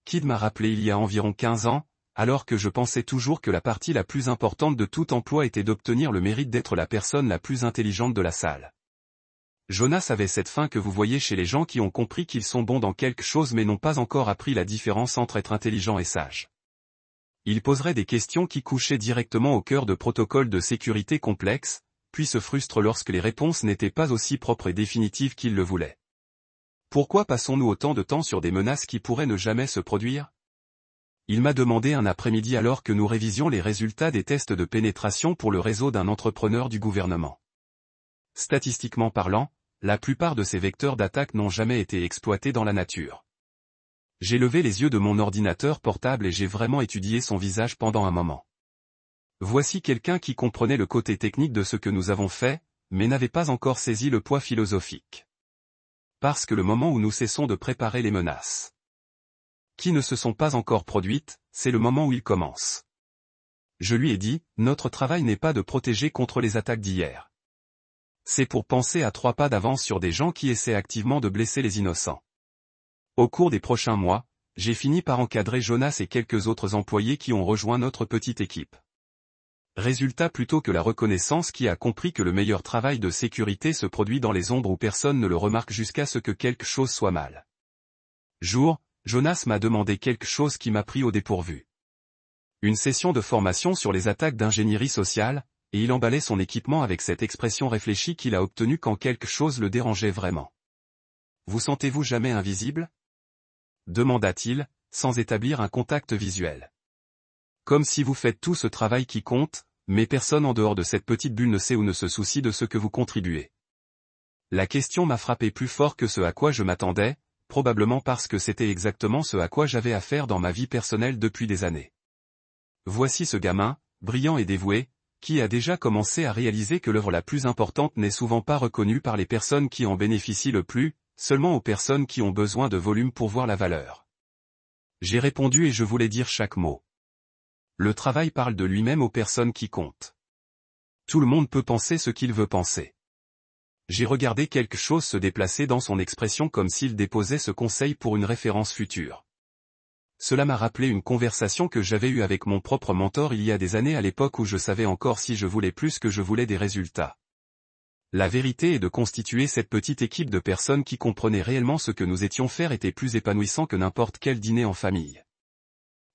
Kid m'a rappelé il y a environ 15 ans, alors que je pensais toujours que la partie la plus importante de tout emploi était d'obtenir le mérite d'être la personne la plus intelligente de la salle. Jonas avait cette faim que vous voyez chez les gens qui ont compris qu'ils sont bons dans quelque chose mais n'ont pas encore appris la différence entre être intelligent et sage. Il poserait des questions qui couchaient directement au cœur de protocoles de sécurité complexes, puis se frustre lorsque les réponses n'étaient pas aussi propres et définitives qu'il le voulait. Pourquoi passons-nous autant de temps sur des menaces qui pourraient ne jamais se produire? Il m'a demandé un après-midi alors que nous révisions les résultats des tests de pénétration pour le réseau d'un entrepreneur du gouvernement. Statistiquement parlant, la plupart de ces vecteurs d'attaque n'ont jamais été exploités dans la nature. J'ai levé les yeux de mon ordinateur portable et j'ai vraiment étudié son visage pendant un moment. Voici quelqu'un qui comprenait le côté technique de ce que nous avons fait, mais n'avait pas encore saisi le poids philosophique. Parce que le moment où nous cessons de préparer les menaces qui ne se sont pas encore produites, c'est le moment où ils commencent. Je lui ai dit, notre travail n'est pas de protéger contre les attaques d'hier. C'est pour penser à 3 pas d'avance sur des gens qui essaient activement de blesser les innocents. Au cours des prochains mois, j'ai fini par encadrer Jonas et quelques autres employés qui ont rejoint notre petite équipe. Résultat plutôt que la reconnaissance qui a compris que le meilleur travail de sécurité se produit dans les ombres où personne ne le remarque jusqu'à ce que quelque chose soit mal. Jonas m'a demandé quelque chose qui m'a pris au dépourvu. Une session de formation sur les attaques d'ingénierie sociale, et il emballait son équipement avec cette expression réfléchie qu'il a obtenue quand quelque chose le dérangeait vraiment. Vous sentez-vous jamais invisible? Demanda-t-il, sans établir un contact visuel. Comme si vous faites tout ce travail qui compte, mais personne en dehors de cette petite bulle ne sait ou ne se soucie de ce que vous contribuez. La question m'a frappé plus fort que ce à quoi je m'attendais, probablement parce que c'était exactement ce à quoi j'avais affaire dans ma vie personnelle depuis des années. Voici ce gamin, brillant et dévoué, qui a déjà commencé à réaliser que l'œuvre la plus importante n'est souvent pas reconnue par les personnes qui en bénéficient le plus, seulement aux personnes qui ont besoin de volume pour voir la valeur. J'ai répondu et je voulais dire chaque mot. Le travail parle de lui-même aux personnes qui comptent. Tout le monde peut penser ce qu'il veut penser. J'ai regardé quelque chose se déplacer dans son expression comme s'il déposait ce conseil pour une référence future. Cela m'a rappelé une conversation que j'avais eue avec mon propre mentor il y a des années à l'époque où je savais encore si je voulais plus que je voulais des résultats. La vérité est de constituer cette petite équipe de personnes qui comprenaient réellement ce que nous étions faire était plus épanouissant que n'importe quel dîner en famille.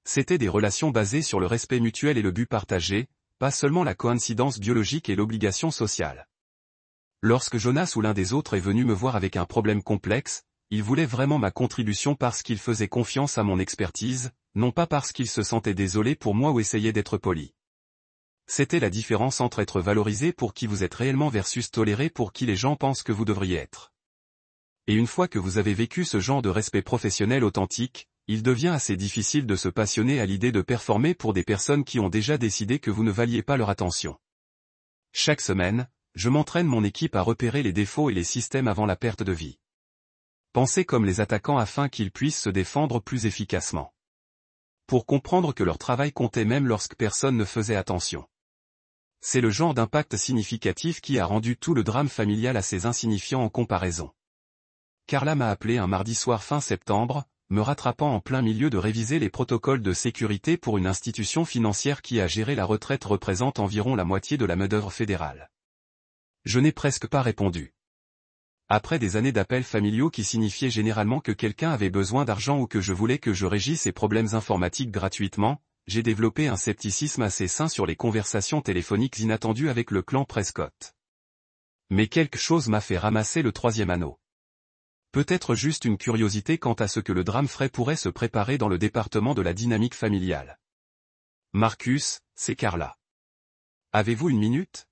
C'était des relations basées sur le respect mutuel et le but partagé, pas seulement la coïncidence biologique et l'obligation sociale. Lorsque Jonas ou l'un des autres est venu me voir avec un problème complexe, il voulait vraiment ma contribution parce qu'il faisait confiance à mon expertise, non pas parce qu'il se sentait désolé pour moi ou essayait d'être poli. C'était la différence entre être valorisé pour qui vous êtes réellement versus toléré pour qui les gens pensent que vous devriez être. Et une fois que vous avez vécu ce genre de respect professionnel authentique, il devient assez difficile de se passionner à l'idée de performer pour des personnes qui ont déjà décidé que vous ne valiez pas leur attention. Chaque semaine, je m'entraîne mon équipe à repérer les défauts et les systèmes avant la perte de vie. Pensez comme les attaquants afin qu'ils puissent se défendre plus efficacement. Pour comprendre que leur travail comptait même lorsque personne ne faisait attention. C'est le genre d'impact significatif qui a rendu tout le drame familial assez insignifiant en comparaison. Carla m'a appelé un mardi soir fin septembre, me rattrapant en plein milieu de réviser les protocoles de sécurité pour une institution financière qui a géré la retraite représente environ la moitié de la main-d'œuvre fédérale. Je n'ai presque pas répondu. Après des années d'appels familiaux qui signifiaient généralement que quelqu'un avait besoin d'argent ou que je voulais que je régisse ses problèmes informatiques gratuitement, j'ai développé un scepticisme assez sain sur les conversations téléphoniques inattendues avec le clan Prescott. Mais quelque chose m'a fait ramasser le troisième anneau. Peut-être juste une curiosité quant à ce que le drame frais pourrait se préparer dans le département de la dynamique familiale. Marcus, c'est Carla. Avez-vous une minute?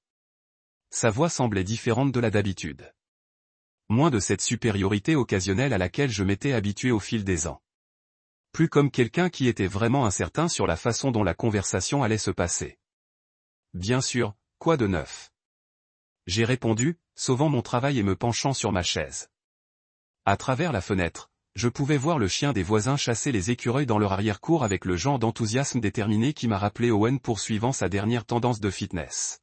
Sa voix semblait différente de la d'habitude. Moins de cette supériorité occasionnelle à laquelle je m'étais habitué au fil des ans. Plus comme quelqu'un qui était vraiment incertain sur la façon dont la conversation allait se passer. Bien sûr, quoi de neuf? J'ai répondu, sauvant mon travail et me penchant sur ma chaise. À travers la fenêtre, je pouvais voir le chien des voisins chasser les écureuils dans leur arrière-cour avec le genre d'enthousiasme déterminé qui m'a rappelé Owen poursuivant sa dernière tendance de fitness.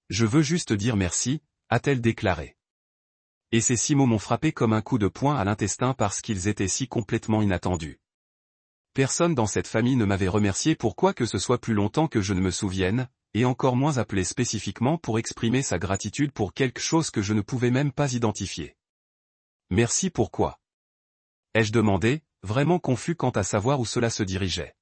Je veux juste dire merci, a-t-elle déclaré. Et ces 6 mots m'ont frappé comme un coup de poing à l'intestin parce qu'ils étaient si complètement inattendus. Personne dans cette famille ne m'avait remercié pour quoi que ce soit plus longtemps que je ne me souvienne, et encore moins appelé spécifiquement pour exprimer sa gratitude pour quelque chose que je ne pouvais même pas identifier. Merci pourquoi? Ai-je demandé, vraiment confus quant à savoir où cela se dirigeait.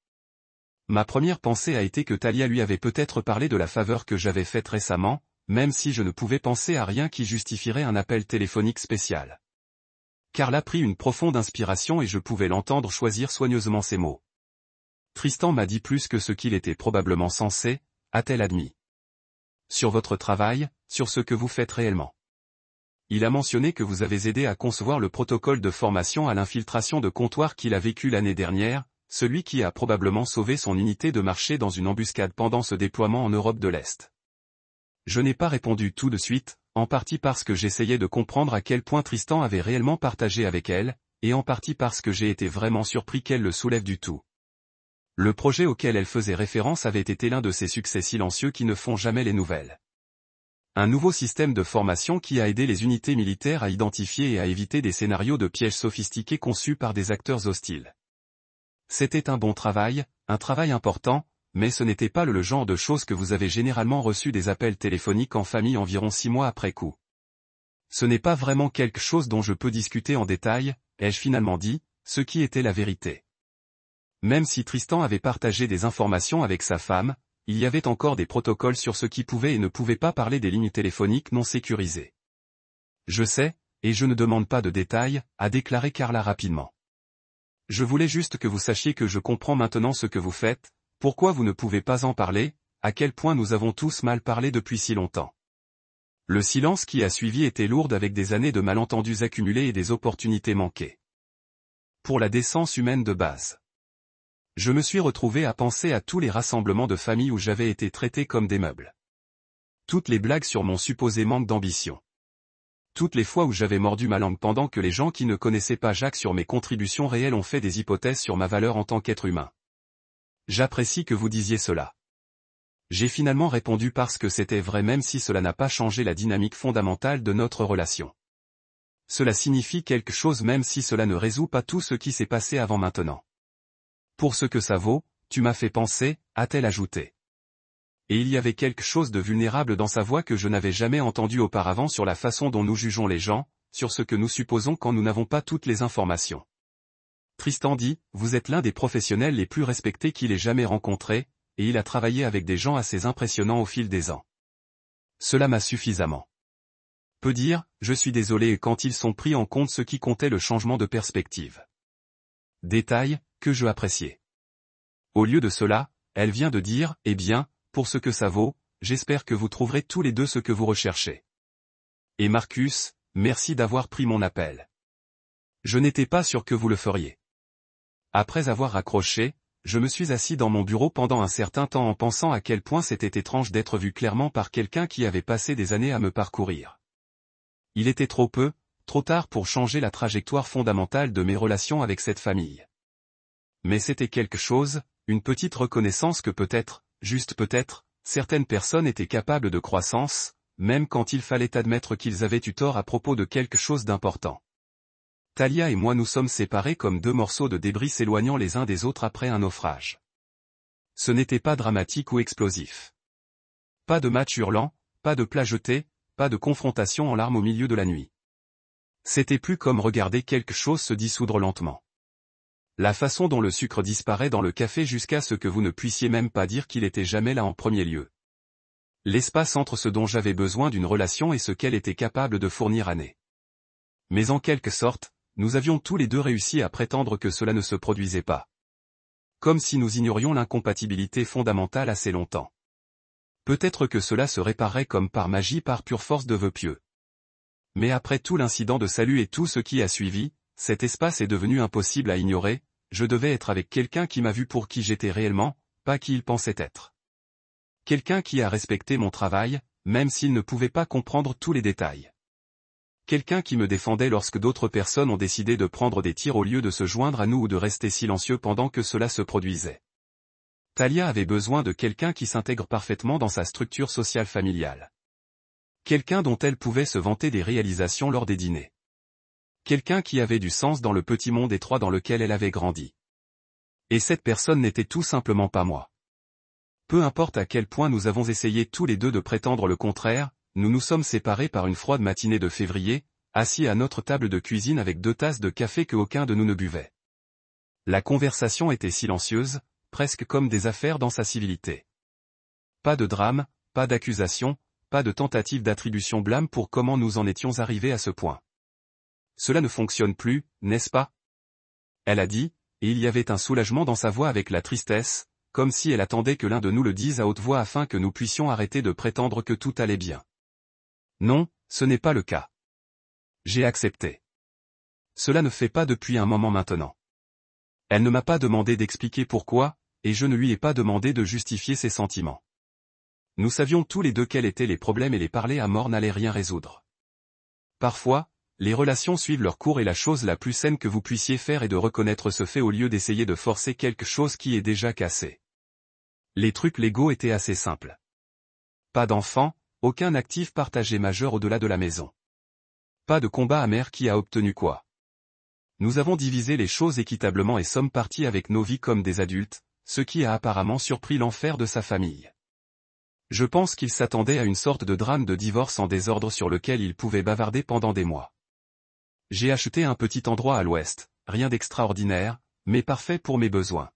Ma première pensée a été que Talia lui avait peut-être parlé de la faveur que j'avais faite récemment, même si je ne pouvais penser à rien qui justifierait un appel téléphonique spécial. Carla prit une profonde inspiration et je pouvais l'entendre choisir soigneusement ses mots. Tristan m'a dit plus que ce qu'il était probablement censé, a-t-elle admis. Sur votre travail, sur ce que vous faites réellement. Il a mentionné que vous avez aidé à concevoir le protocole de formation à l'infiltration de comptoir qu'il a vécu l'année dernière, celui qui a probablement sauvé son unité de marché dans une embuscade pendant ce déploiement en Europe de l'Est. Je n'ai pas répondu tout de suite, en partie parce que j'essayais de comprendre à quel point Tristan avait réellement partagé avec elle, et en partie parce que j'ai été vraiment surpris qu'elle le soulève du tout. Le projet auquel elle faisait référence avait été l'un de ces succès silencieux qui ne font jamais les nouvelles. Un nouveau système de formation qui a aidé les unités militaires à identifier et à éviter des scénarios de pièges sophistiqués conçus par des acteurs hostiles. C'était un bon travail, un travail important, mais ce n'était pas le genre de choses que vous avez généralement reçu des appels téléphoniques en famille environ 6 mois après coup. Ce n'est pas vraiment quelque chose dont je peux discuter en détail, ai-je finalement dit, ce qui était la vérité. Même si Tristan avait partagé des informations avec sa femme, il y avait encore des protocoles sur ce qui pouvait et ne pouvait pas parler des lignes téléphoniques non sécurisées. Je sais, et je ne demande pas de détails, a déclaré Carla rapidement. Je voulais juste que vous sachiez que je comprends maintenant ce que vous faites, pourquoi vous ne pouvez pas en parler, à quel point nous avons tous mal parlé depuis si longtemps. Le silence qui a suivi était lourd avec des années de malentendus accumulés et des opportunités manquées. Pour la décence humaine de base. Je me suis retrouvé à penser à tous les rassemblements de famille où j'avais été traité comme des meubles. Toutes les blagues sur mon supposé manque d'ambition. Toutes les fois où j'avais mordu ma langue pendant que les gens qui ne connaissaient pas Jacques sur mes contributions réelles ont fait des hypothèses sur ma valeur en tant qu'être humain. J'apprécie que vous disiez cela. J'ai finalement répondu parce que c'était vrai même si cela n'a pas changé la dynamique fondamentale de notre relation. Cela signifie quelque chose même si cela ne résout pas tout ce qui s'est passé avant maintenant. Pour ce que ça vaut, tu m'as fait penser, a-t-elle ajouté. Et il y avait quelque chose de vulnérable dans sa voix que je n'avais jamais entendu auparavant sur la façon dont nous jugeons les gens, sur ce que nous supposons quand nous n'avons pas toutes les informations. Tristan dit, vous êtes l'un des professionnels les plus respectés qu'il ait jamais rencontrés, et il a travaillé avec des gens assez impressionnants au fil des ans. Cela m'a suffisamment. Peut dire, je suis désolé quand ils sont pris en compte ce qui comptait le changement de perspective. Détail, que je appréciais. Au lieu de cela, elle vient de dire, eh bien, pour ce que ça vaut, j'espère que vous trouverez tous les deux ce que vous recherchez. Et Marcus, merci d'avoir pris mon appel. Je n'étais pas sûr que vous le feriez. Après avoir raccroché, je me suis assis dans mon bureau pendant un certain temps en pensant à quel point c'était étrange d'être vu clairement par quelqu'un qui avait passé des années à me parcourir. Il était trop peu, trop tard pour changer la trajectoire fondamentale de mes relations avec cette famille. Mais c'était quelque chose, une petite reconnaissance que peut-être, juste peut-être, certaines personnes étaient capables de croissance, même quand il fallait admettre qu'ils avaient eu tort à propos de quelque chose d'important. Talia et moi nous sommes séparés comme 2 morceaux de débris s'éloignant les uns des autres après un naufrage. Ce n'était pas dramatique ou explosif. Pas de match hurlant, pas de plat jeté, pas de confrontation en larmes au milieu de la nuit. C'était plus comme regarder quelque chose se dissoudre lentement. La façon dont le sucre disparaît dans le café jusqu'à ce que vous ne puissiez même pas dire qu'il était jamais là en premier lieu. l'espace entre ce dont j'avais besoin d'une relation et ce qu'elle était capable de fournir Anne. Mais en quelque sorte, nous avions tous les deux réussi à prétendre que cela ne se produisait pas. Comme si nous ignorions l'incompatibilité fondamentale assez longtemps. Peut-être que cela se réparerait comme par magie par pure force de vœux pieux. Mais après tout l'incident de salut et tout ce qui a suivi, cet espace est devenu impossible à ignorer, je devais être avec quelqu'un qui m'a vu pour qui j'étais réellement, pas qui il pensait être. Quelqu'un qui a respecté mon travail, même s'il ne pouvait pas comprendre tous les détails. Quelqu'un qui me défendait lorsque d'autres personnes ont décidé de prendre des tirs au lieu de se joindre à nous ou de rester silencieux pendant que cela se produisait. Talia avait besoin de quelqu'un qui s'intègre parfaitement dans sa structure sociale familiale. Quelqu'un dont elle pouvait se vanter des réalisations lors des dîners. Quelqu'un qui avait du sens dans le petit monde étroit dans lequel elle avait grandi. Et cette personne n'était tout simplement pas moi. Peu importe à quel point nous avons essayé tous les deux de prétendre le contraire, nous nous sommes séparés par une froide matinée de février, assis à notre table de cuisine avec 2 tasses de café que aucun de nous ne buvait. La conversation était silencieuse, presque comme des affaires dans sa civilité. Pas de drame, pas d'accusation, pas de tentative d'attribution blâme pour comment nous en étions arrivés à ce point. Cela ne fonctionne plus, n'est-ce pas? Elle a dit, et il y avait un soulagement dans sa voix avec la tristesse, comme si elle attendait que l'un de nous le dise à haute voix afin que nous puissions arrêter de prétendre que tout allait bien. Non, ce n'est pas le cas. J'ai accepté. Cela ne fait pas depuis un moment maintenant. Elle ne m'a pas demandé d'expliquer pourquoi, et je ne lui ai pas demandé de justifier ses sentiments. Nous savions tous les deux quels étaient les problèmes et les parler à mort n'allait rien résoudre. Parfois, les relations suivent leur cours et la chose la plus saine que vous puissiez faire est de reconnaître ce fait au lieu d'essayer de forcer quelque chose qui est déjà cassé. Les trucs légaux étaient assez simples. Pas d'enfants, aucun actif partagé majeur au-delà de la maison. Pas de combat amer qui a obtenu quoi. Nous avons divisé les choses équitablement et sommes partis avec nos vies comme des adultes, ce qui a apparemment surpris l'enfer de sa famille. Je pense qu'il s'attendait à une sorte de drame de divorce en désordre sur lequel il pouvait bavarder pendant des mois. J'ai acheté un petit endroit à l'ouest, rien d'extraordinaire, mais parfait pour mes besoins.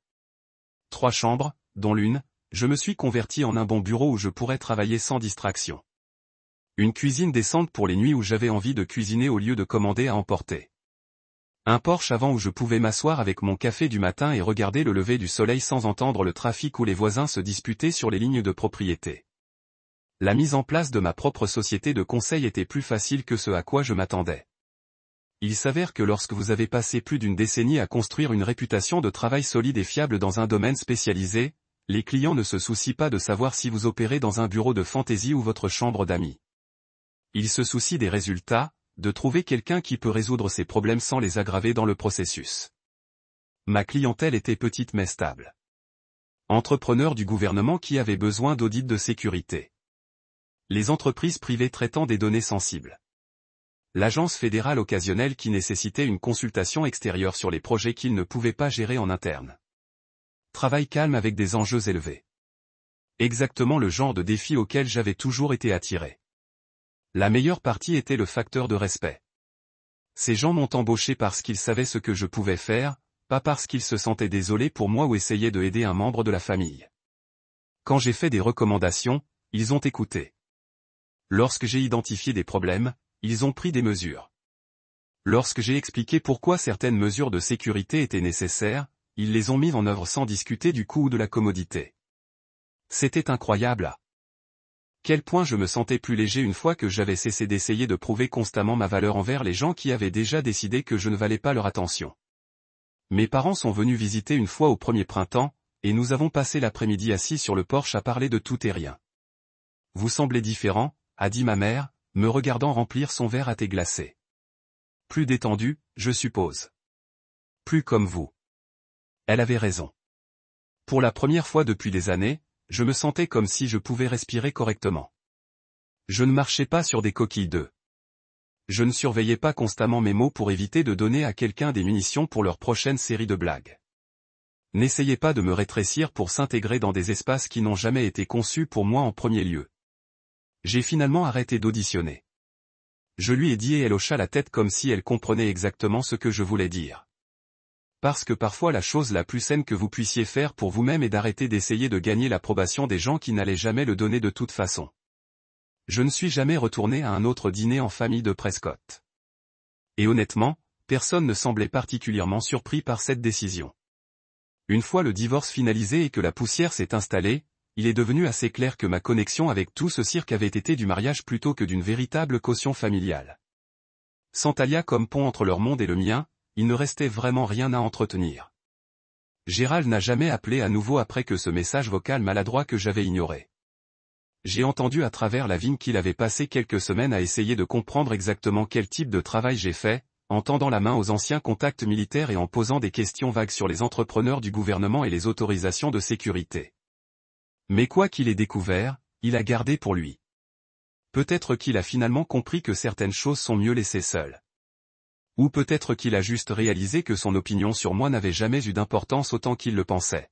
3 chambres, dont l'une, je me suis converti en un bon bureau où je pourrais travailler sans distraction. Une cuisine décente pour les nuits où j'avais envie de cuisiner au lieu de commander à emporter. Un porche avant où je pouvais m'asseoir avec mon café du matin et regarder le lever du soleil sans entendre le trafic ou les voisins se disputer sur les lignes de propriété. La mise en place de ma propre société de conseil était plus facile que ce à quoi je m'attendais. Il s'avère que lorsque vous avez passé plus d'une décennie à construire une réputation de travail solide et fiable dans un domaine spécialisé, les clients ne se soucient pas de savoir si vous opérez dans un bureau de fantaisie ou votre chambre d'amis. Ils se soucient des résultats, de trouver quelqu'un qui peut résoudre ses problèmes sans les aggraver dans le processus. Ma clientèle était petite mais stable. Entrepreneurs du gouvernement qui avaient besoin d'audits de sécurité. Les entreprises privées traitant des données sensibles. L'agence fédérale occasionnelle qui nécessitait une consultation extérieure sur les projets qu'ils ne pouvaient pas gérer en interne. Travail calme avec des enjeux élevés. Exactement le genre de défi auquel j'avais toujours été attiré. La meilleure partie était le facteur de respect. Ces gens m'ont embauché parce qu'ils savaient ce que je pouvais faire, pas parce qu'ils se sentaient désolés pour moi ou essayaient de aider un membre de la famille. Quand j'ai fait des recommandations, ils ont écouté. Lorsque j'ai identifié des problèmes, ils ont pris des mesures. Lorsque j'ai expliqué pourquoi certaines mesures de sécurité étaient nécessaires, ils les ont mis en œuvre sans discuter du coût ou de la commodité. C'était incroyable à quel point je me sentais plus léger une fois que j'avais cessé d'essayer de prouver constamment ma valeur envers les gens qui avaient déjà décidé que je ne valais pas leur attention. Mes parents sont venus visiter une fois au premier printemps, et nous avons passé l'après-midi assis sur le porche à parler de tout et rien. Vous semblez différent, a dit ma mère, me regardant remplir son verre à thé glacé. Plus détendu, je suppose. Plus comme vous. Elle avait raison. Pour la première fois depuis des années, je me sentais comme si je pouvais respirer correctement. Je ne marchais pas sur des coquilles d'œufs. Je ne surveillais pas constamment mes mots pour éviter de donner à quelqu'un des munitions pour leur prochaine série de blagues. N'essayez pas de me rétrécir pour s'intégrer dans des espaces qui n'ont jamais été conçus pour moi en premier lieu. J'ai finalement arrêté d'auditionner. Je lui ai dit et elle hocha la tête comme si elle comprenait exactement ce que je voulais dire. Parce que parfois la chose la plus saine que vous puissiez faire pour vous-même est d'arrêter d'essayer de gagner l'approbation des gens qui n'allaient jamais le donner de toute façon. Je ne suis jamais retourné à un autre dîner en famille de Prescott. Et honnêtement, personne ne semblait particulièrement surpris par cette décision. Une fois le divorce finalisé et que la poussière s'est installée, il est devenu assez clair que ma connexion avec tout ce cirque avait été du mariage plutôt que d'une véritable caution familiale. Sans Talia comme pont entre leur monde et le mien, il ne restait vraiment rien à entretenir. Gérald n'a jamais appelé à nouveau après que ce message vocal maladroit que j'avais ignoré. J'ai entendu à travers la vigne qu'il avait passé quelques semaines à essayer de comprendre exactement quel type de travail j'ai fait, en tendant la main aux anciens contacts militaires et en posant des questions vagues sur les entrepreneurs du gouvernement et les autorisations de sécurité. Mais quoi qu'il ait découvert, il a gardé pour lui. Peut-être qu'il a finalement compris que certaines choses sont mieux laissées seules. Ou peut-être qu'il a juste réalisé que son opinion sur moi n'avait jamais eu d'importance autant qu'il le pensait.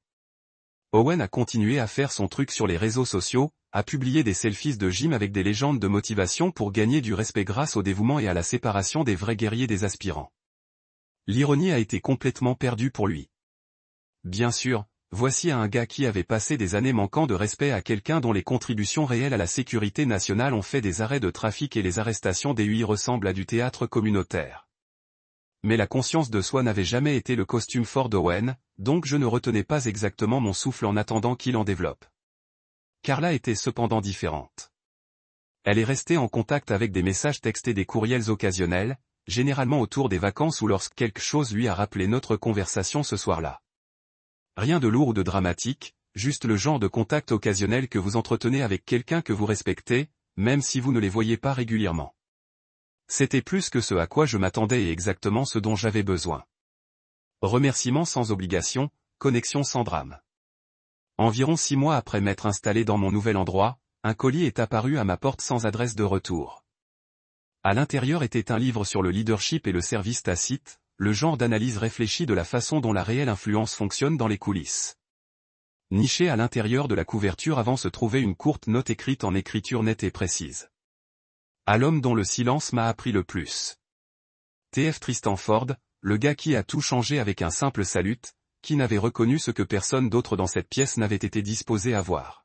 Owen a continué à faire son truc sur les réseaux sociaux, a publié des selfies de gym avec des légendes de motivation pour gagner du respect grâce au dévouement et à la séparation des vrais guerriers des aspirants. L'ironie a été complètement perdue pour lui. Bien sûr, voici un gars qui avait passé des années manquant de respect à quelqu'un dont les contributions réelles à la sécurité nationale ont fait des arrêts de trafic et les arrestations des UI ressemblent à du théâtre communautaire. Mais la conscience de soi n'avait jamais été le costume fort d'Owen, donc je ne retenais pas exactement mon souffle en attendant qu'il en développe. Carla était cependant différente. Elle est restée en contact avec des messages textés et des courriels occasionnels, généralement autour des vacances ou lorsque quelque chose lui a rappelé notre conversation ce soir-là. Rien de lourd ou de dramatique, juste le genre de contact occasionnel que vous entretenez avec quelqu'un que vous respectez, même si vous ne les voyez pas régulièrement. C'était plus que ce à quoi je m'attendais et exactement ce dont j'avais besoin. Remerciements sans obligation, connexion sans drame. Environ 6 mois après m'être installé dans mon nouvel endroit, un colis est apparu à ma porte sans adresse de retour. À l'intérieur était un livre sur le leadership et le service tacite, le genre d'analyse réfléchie de la façon dont la réelle influence fonctionne dans les coulisses. Niché à l'intérieur de la couverture avant se trouvait une courte note écrite en écriture nette et précise. À l'homme dont le silence m'a appris le plus. T.F. Tristan Ford, le gars qui a tout changé avec un simple salut, qui n'avait reconnu ce que personne d'autre dans cette pièce n'avait été disposé à voir.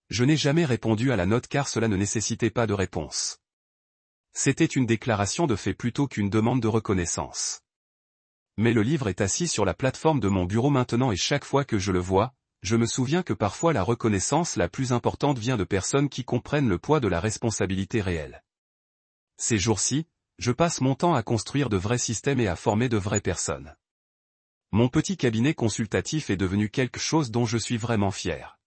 Je n'ai jamais répondu à la note car cela ne nécessitait pas de réponse. C'était une déclaration de fait plutôt qu'une demande de reconnaissance. Mais le livre est assis sur la plateforme de mon bureau maintenant et chaque fois que je le vois, je me souviens que parfois la reconnaissance la plus importante vient de personnes qui comprennent le poids de la responsabilité réelle. Ces jours-ci, je passe mon temps à construire de vrais systèmes et à former de vraies personnes. Mon petit cabinet consultatif est devenu quelque chose dont je suis vraiment fier.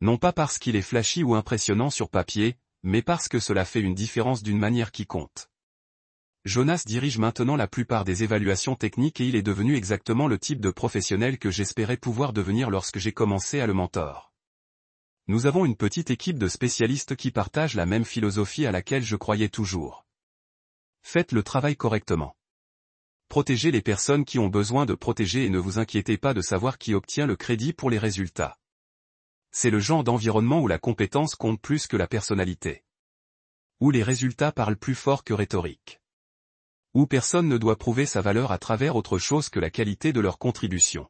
Non pas parce qu'il est flashy ou impressionnant sur papier, mais parce que cela fait une différence d'une manière qui compte. Jonas dirige maintenant la plupart des évaluations techniques et il est devenu exactement le type de professionnel que j'espérais pouvoir devenir lorsque j'ai commencé à le mentor. Nous avons une petite équipe de spécialistes qui partagent la même philosophie à laquelle je croyais toujours. Faites le travail correctement. Protégez les personnes qui ont besoin de protéger et ne vous inquiétez pas de savoir qui obtient le crédit pour les résultats. C'est le genre d'environnement où la compétence compte plus que la personnalité. Où les résultats parlent plus fort que rhétorique. Où personne ne doit prouver sa valeur à travers autre chose que la qualité de leur contribution.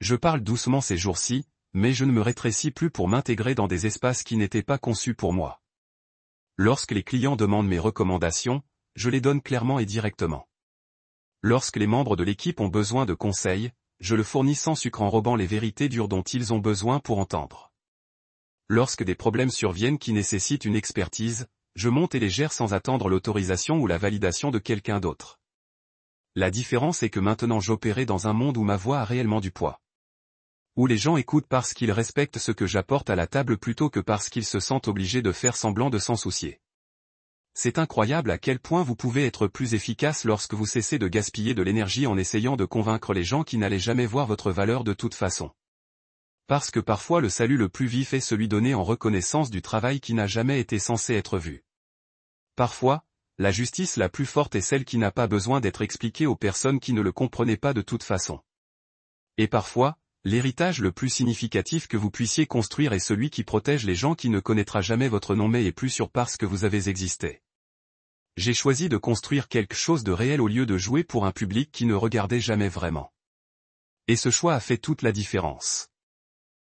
Je parle doucement ces jours-ci, mais je ne me rétrécis plus pour m'intégrer dans des espaces qui n'étaient pas conçus pour moi. Lorsque les clients demandent mes recommandations, je les donne clairement et directement. Lorsque les membres de l'équipe ont besoin de conseils, je le fournis sans sucre en robant les vérités dures dont ils ont besoin pour entendre. Lorsque des problèmes surviennent qui nécessitent une expertise, je monte et les gère sans attendre l'autorisation ou la validation de quelqu'un d'autre. La différence est que maintenant j'opérais dans un monde où ma voix a réellement du poids. Où les gens écoutent parce qu'ils respectent ce que j'apporte à la table plutôt que parce qu'ils se sentent obligés de faire semblant de s'en soucier. C'est incroyable à quel point vous pouvez être plus efficace lorsque vous cessez de gaspiller de l'énergie en essayant de convaincre les gens qui n'allaient jamais voir votre valeur de toute façon. Parce que parfois le salut le plus vif est celui donné en reconnaissance du travail qui n'a jamais été censé être vu. Parfois, la justice la plus forte est celle qui n'a pas besoin d'être expliquée aux personnes qui ne le comprenaient pas de toute façon. Et parfois, l'héritage le plus significatif que vous puissiez construire est celui qui protège les gens qui ne connaîtra jamais votre nom mais est plus sûr parce que vous avez existé. J'ai choisi de construire quelque chose de réel au lieu de jouer pour un public qui ne regardait jamais vraiment. Et ce choix a fait toute la différence.